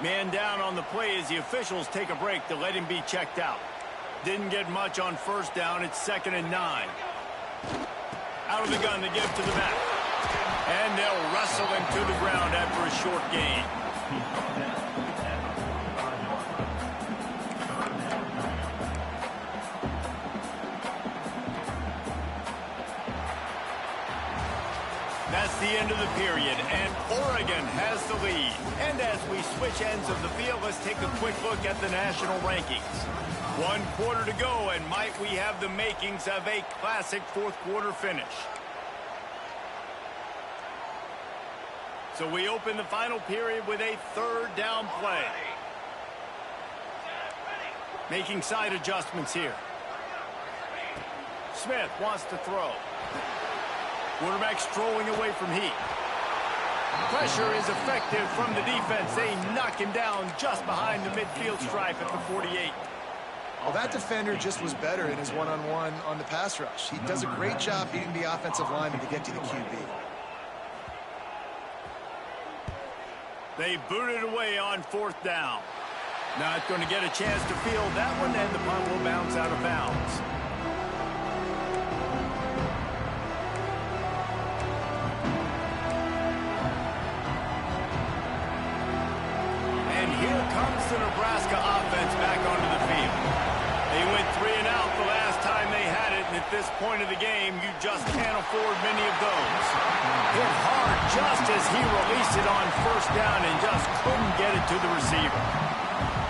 Man down on the play as the officials take a break to let him be checked out. Didn't get much on 1st down. It's 2nd and 9. Out of the gun to give to the back. And they'll wrestle him to the ground after a short gain. That's the end of the period, and Oregon has the lead. And as we switch ends of the field, let's take a quick look at the national rankings. 1 quarter to go, and might we have the makings of a classic 4th quarter finish. So we open the final period with a 3rd down play. Making side adjustments here. Smith wants to throw. Quarterback strolling away from heat. Pressure is effective from the defense. They knock him down just behind the midfield stripe at the 48. Well, that defender just was better in his one-on-one on the pass rush. He does a great job beating the offensive lineman to get to the QB. They booted away on 4th down. Not going to get a chance to field that one, and the punt will bounce out of bounds. And here comes the Nebraska offense back onto the field. They went 3 and out the last time they had it, and at this point of the game, you just can't afford many of those. Hit hard just as he released it on 1st down and just couldn't get it to the receiver.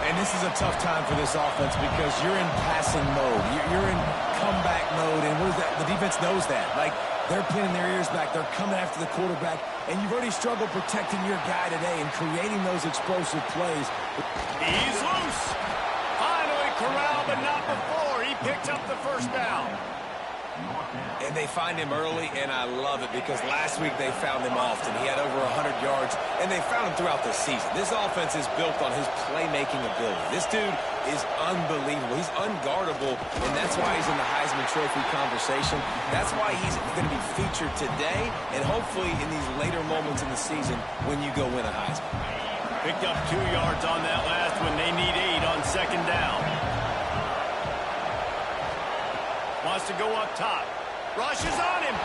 And this is a tough time for this offense because you're in passing mode. You're in comeback mode, and what is that? The defense knows that. Like, they're pinning their ears back. They're coming after the quarterback, and you've already struggled protecting your guy today and creating those explosive plays. He's loose. Finally corralled, but not before. He picks up the 1st down. And they find him early, and I love it because last week they found him often. He had over 100 yards, and they found him throughout the season. This offense is built on his playmaking ability. This dude is unbelievable. He's unguardable, and that's why he's in the Heisman Trophy conversation. That's why he's going to be featured today and hopefully in these later moments in the season when you go win a Heisman. Picked up 2 yards on that last one. They need 8 on 2nd down. Wants to go up top. Rushes on him.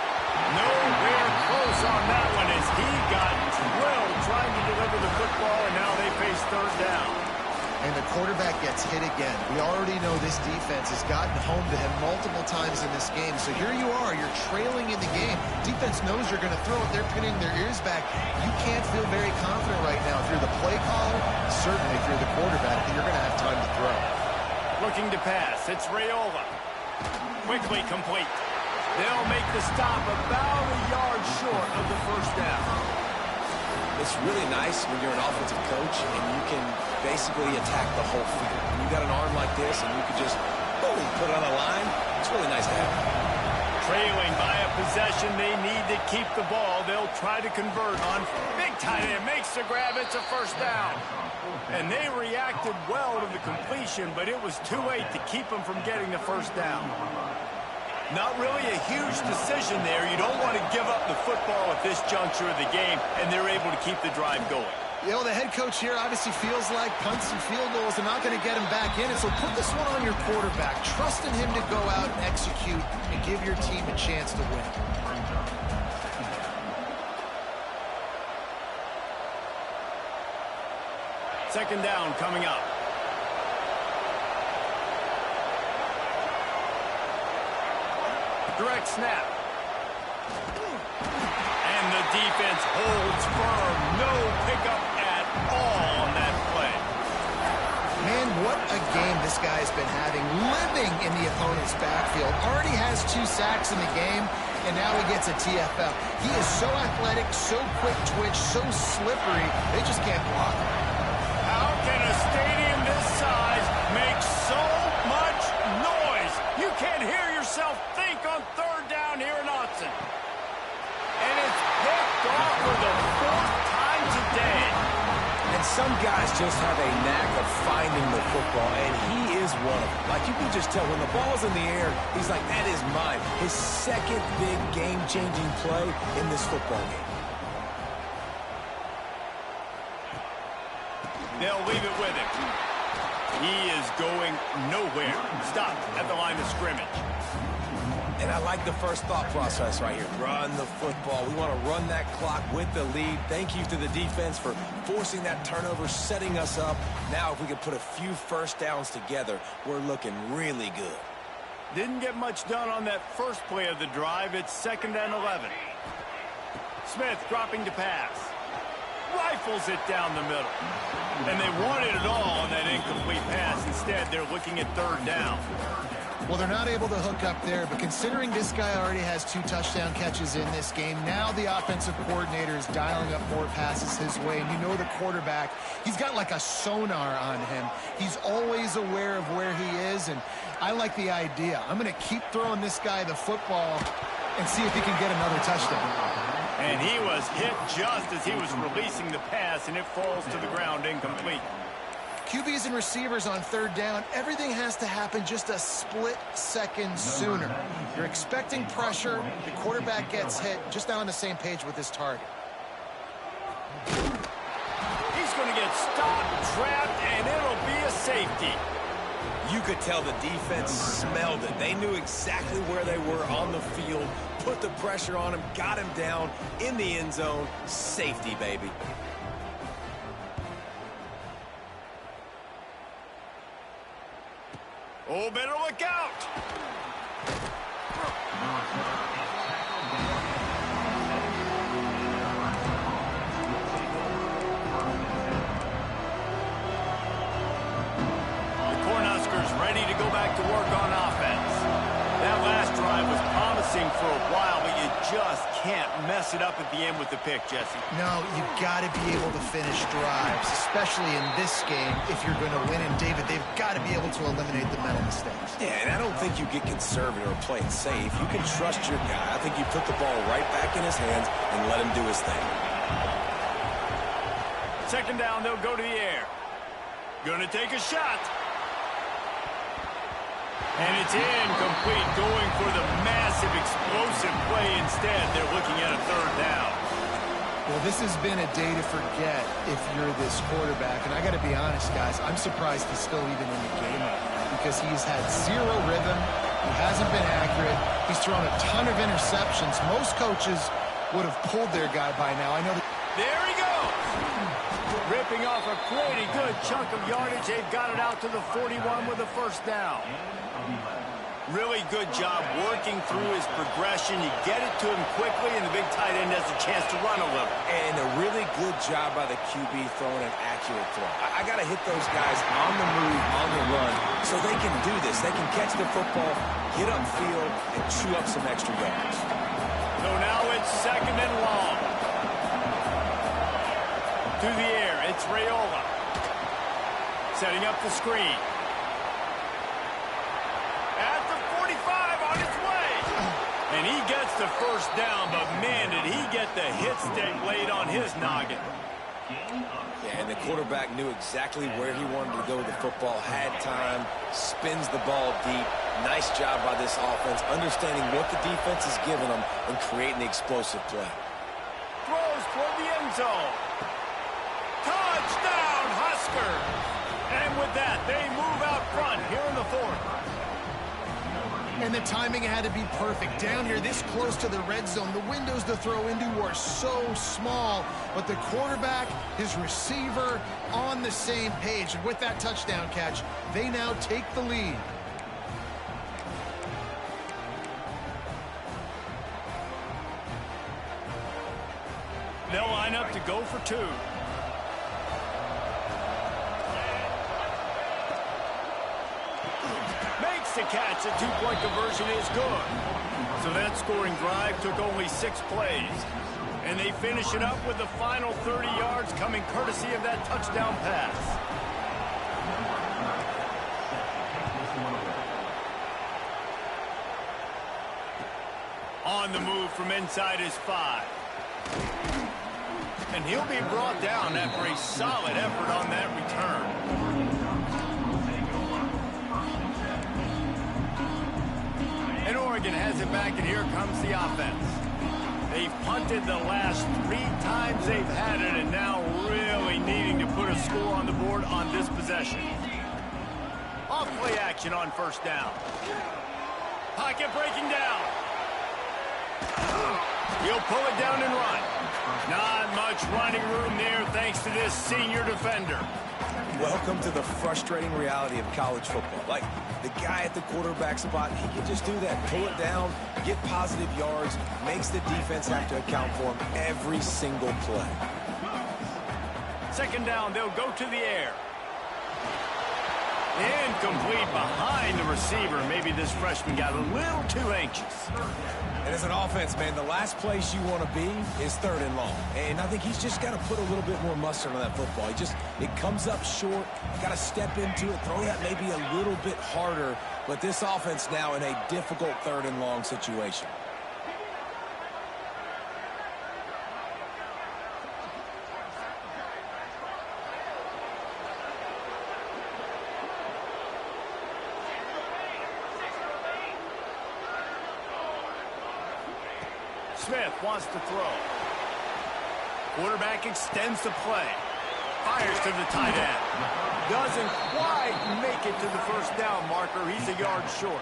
Nowhere close on that one as he got drilled trying to deliver the football, and now they face 3rd down. And the quarterback gets hit again. We already know this defense has gotten home to him multiple times in this game. So here you are are. You're trailing in the game. Defense knows you're going to throw it. They're pinning their ears back. You can't feel very confident right now. If you're the play caller, certainly if you're the quarterback, that you're going to have time to throw. Looking to pass. It's Raiola. Quickly complete. They'll make the stop about a yard short of the first down. It's really nice when you're an offensive coach and you can basically attack the whole field. When you got an arm like this and you can just, boom, put it on a line, it's really nice to have. Trailing by a possession, they need to keep the ball. They'll try to convert on. Big tight end makes the grab. It's a first down. And they reacted well to the completion, but it was too late to keep them from getting the first down. Not really a huge decision there. You don't want to give up the football at this juncture of the game, and they're able to keep the drive going. You know, the head coach here obviously feels like punts and field goals are not going to get him back in, and so put this one on your quarterback. Trust in him to go out and execute and give your team a chance to win. Second down coming up. Direct snap. And the defense holds firm. No pickup at all on that play. Man, what a game this guy's been having, living in the opponent's backfield. Already has 2 sacks in the game, and now he gets a TFL. He is so athletic, so quick twitch, so slippery, they just can't block him. How can a stadium this size make so much noise? You can't hear yourself think on third down here in Austin. And it's picked off for the 4th time today. And some guys just have a knack of finding the football, and he is one of them. Like, you can just tell when the ball's in the air, he's like, that is mine. His second big game-changing play in this football game. They'll leave it with him. He is going nowhere. Stop at the line of scrimmage. And I like the first thought process right here. Run the football. We want to run that clock with the lead. Thank you to the defense for forcing that turnover, setting us up. Now if we can put a few first downs together, we're looking really good. Didn't get much done on that first play of the drive. It's 2nd and 11. Smith dropping to pass. Rifles it down the middle. And they wanted it all on that incomplete pass. Instead, they're looking at 3rd down. Well, they're not able to hook up there, but considering this guy already has 2 touchdown catches in this game, now the offensive coordinator is dialing up more passes his way, and you know the quarterback, he's got like a sonar on him. He's always aware of where he is, and I like the idea. I'm going to keep throwing this guy the football and see if he can get another touchdown. And he was hit just as he was releasing the pass, and it falls to the ground incomplete. QBs and receivers on 3rd down, everything has to happen just a split second sooner. You're expecting pressure, the quarterback gets hit, just now on the same page with his target. He's going to get stopped, trapped, and it'll be a safety. You could tell the defense smelled it. They knew exactly where they were on the field, put the pressure on him, got him down in the end zone. Safety, baby. Oh, better look out. The Cornhuskers ready to go back to work on offense. That last drive was promising for a while, but you just can't mess it up at the end with the pick, Jesse. No, you've got to be able to finish drives, especially in this game if you're going to win. And, David, they've got to be able to eliminate the mental mistakes. Yeah, and I don't think you get conservative or play it safe. You can trust your guy. I think you put the ball right back in his hands and let him do his thing. 2nd down, they'll go to the air. Gonna take a shot. And it's incomplete, going for the massive, explosive play instead. They're looking at a 3rd down. Well, this has been a day to forget if you're this quarterback. And I got to be honest, guys, I'm surprised he's still even in the game right now because he's had 0 rhythm. He hasn't been accurate. He's thrown a ton of interceptions. Most coaches would have pulled their guy by now. I know that. There he goes. Ripping off a pretty good chunk of yardage. They've got it out to the 41 with a 1st down. Really good job working through his progression. You get it to him quickly, and the big tight end has a chance to run a little. And a really good job by the QB throwing an accurate throw. I got to hit those guys on the move, on the run, so they can do this. They can catch the football, get upfield, and chew up some extra yards. So now it's 2nd and long. Through the air, it's Raiola. Setting up the screen. At the 45, on its way. And he gets the first down, but man, did he get the hit stick laid on his noggin. Yeah, and the quarterback knew exactly where he wanted to go with the football, had time, spins the ball deep. Nice job by this offense, understanding what the defense is giving them and creating the explosive play. Throws toward the end zone. Touchdown, Huskers! And with that, they move out front here in the 4th. And the timing had to be perfect. Down here, this close to the red zone, the windows to throw into are so small. But the quarterback, his receiver, on the same page. And with that touchdown catch, they now take the lead. They'll line up to go for 2. Makes the catch. The 2-point conversion is good. So that scoring drive took only 6 plays. And they finish it up with the final 30 yards coming courtesy of that touchdown pass. On the move from inside his 5. And he'll be brought down after a solid effort on that return. And Oregon has it back, and here comes the offense. They've punted the last 3 times they've had it, and now really needing to put a score on the board on this possession. Off play action on 1st down. Pocket breaking down. He'll pull it down and run. Not much running room there thanks to this senior defender. Welcome to the frustrating reality of college football. Like, the guy at the quarterback spot, he can just do that. Pull it down, get positive yards, makes the defense have to account for him every single play. 2nd down, they'll go to the air. Incomplete behind the receiver. Maybe this freshman got a little too anxious. And as an offense, man, the last place you want to be is 3rd and long. And I think he's just got to put a little bit more mustard on that football. It comes up short. Got to step into it, throw that maybe a little bit harder. But this offense now in a difficult 3rd and long situation. Smith wants to throw. Quarterback extends the play. Fires to the tight end. Doesn't quite make it to the 1st down marker. He's a yard short.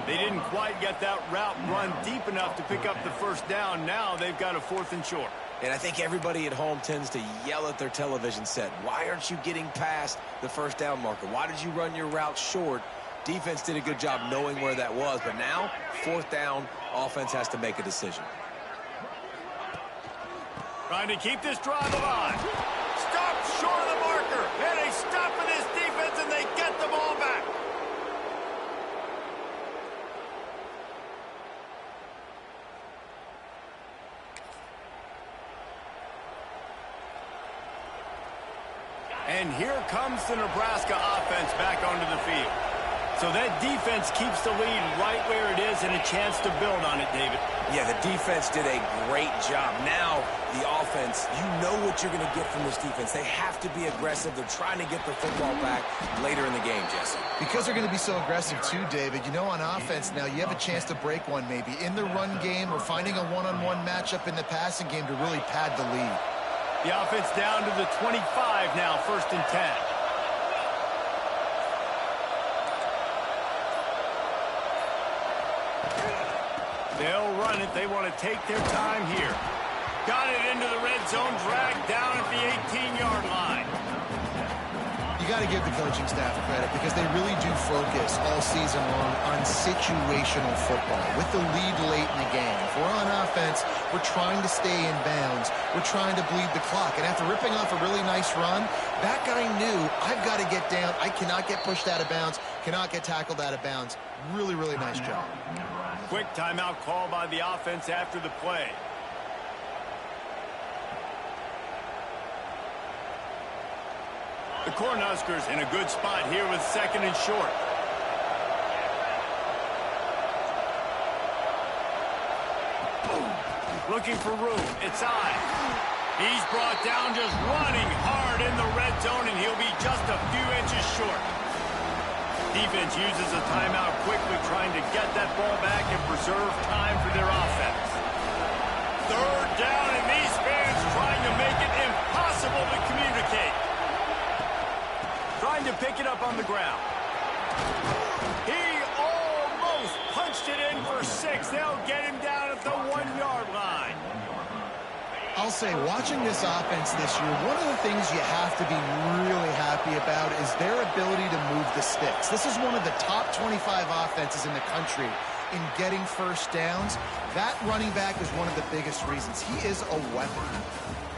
They didn't quite get that route run deep enough to pick up the 1st down. Now they've got a 4th and short. And I think everybody at home tends to yell at their television set. Why aren't you getting past the 1st down marker? Why did you run your route short? Defense did a good job knowing where that was. But now, 4th down, offense has to make a decision. Trying to keep this drive alive. Stop short of the marker. And they stop for this defense, and they get the ball back. And here comes the Nebraska offense back onto the field. So that defense keeps the lead right where it is and a chance to build on it, David. Yeah, the defense did a great job. Now, the offense, you know what you're going to get from this defense. They have to be aggressive. They're trying to get the football back later in the game, Jesse. Because they're going to be so aggressive too, David. You know, on offense now, you have a chance to break one maybe in the run game or finding a one-on-one matchup in the passing game to really pad the lead. The offense down to the 25 now, 1st and 10. They'll run it. They want to take their time here. Got it into the red zone, dragged down at the 18-yard line. You got to give the coaching staff credit because they really do focus all season long on situational football with the lead late in the game. If we're on offense, we're trying to stay in bounds. We're trying to bleed the clock. And after ripping off a really nice run, that guy knew, I've got to get down. I cannot get pushed out of bounds, cannot get tackled out of bounds. Really, really nice job. Quick timeout call by the offense after the play. The Cornhuskers in a good spot here with 2nd and short. Looking for room. It's I. He's brought down just running hard in the red zone, and he'll be just a few inches short. Defense uses a timeout quickly, trying to get that ball back and preserve time for their offense. 3rd down, and these fans trying to make it impossible to communicate. Trying to pick it up on the ground. He almost punched it in for 6. They'll get him down at the 1-yard line. I'll say, watching this offense this year, one of the things you have to be really happy about is their ability to move the sticks. This is one of the top 25 offenses in the country in getting first downs. That running back is one of the biggest reasons. He is a weapon.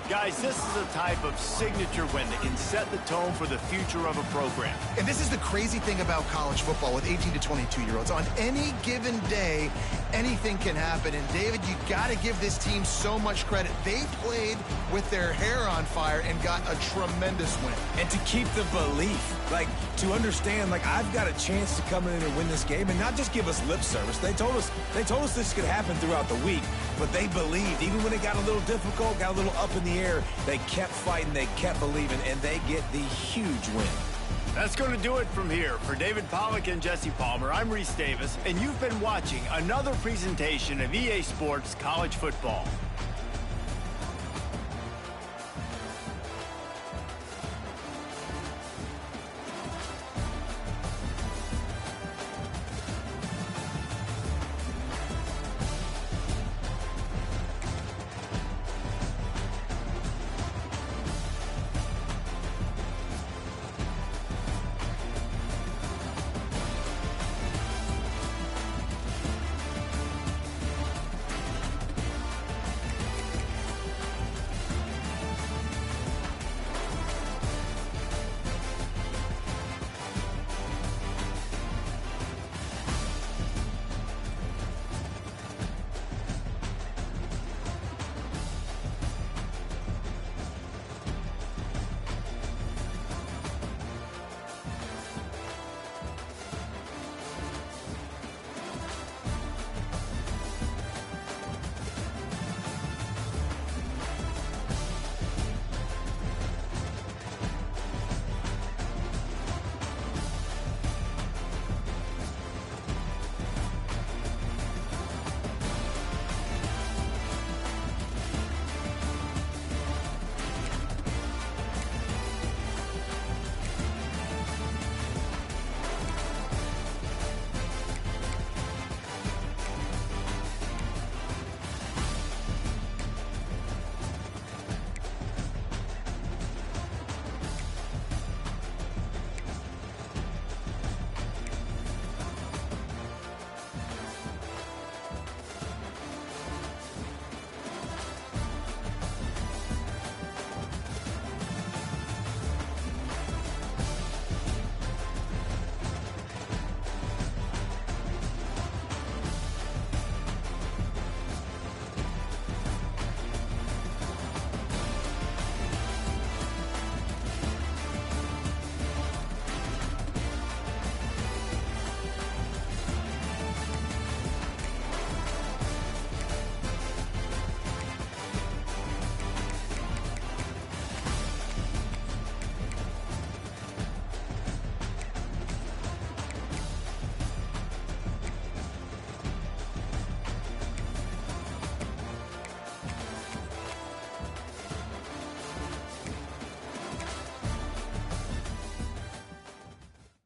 Guys, this is a type of signature win that can set the tone for the future of a program. And this is the crazy thing about college football with 18 to 22-year-olds. On any given day, anything can happen. And, David, you got to give this team so much credit. They played with their hair on fire and got a tremendous win. And to keep the belief, like, to understand, like, I've got a chance to come in and win this game and not just give us lip service. They told us this could happen throughout the week, but they believed. Even when it got a little difficult, got a little up in the air, they kept fighting, they kept believing, and they get the huge win. That's going to do it from here. For David Pollack and Jesse Palmer, I'm Reese Davis, and you've been watching another presentation of EA Sports College Football.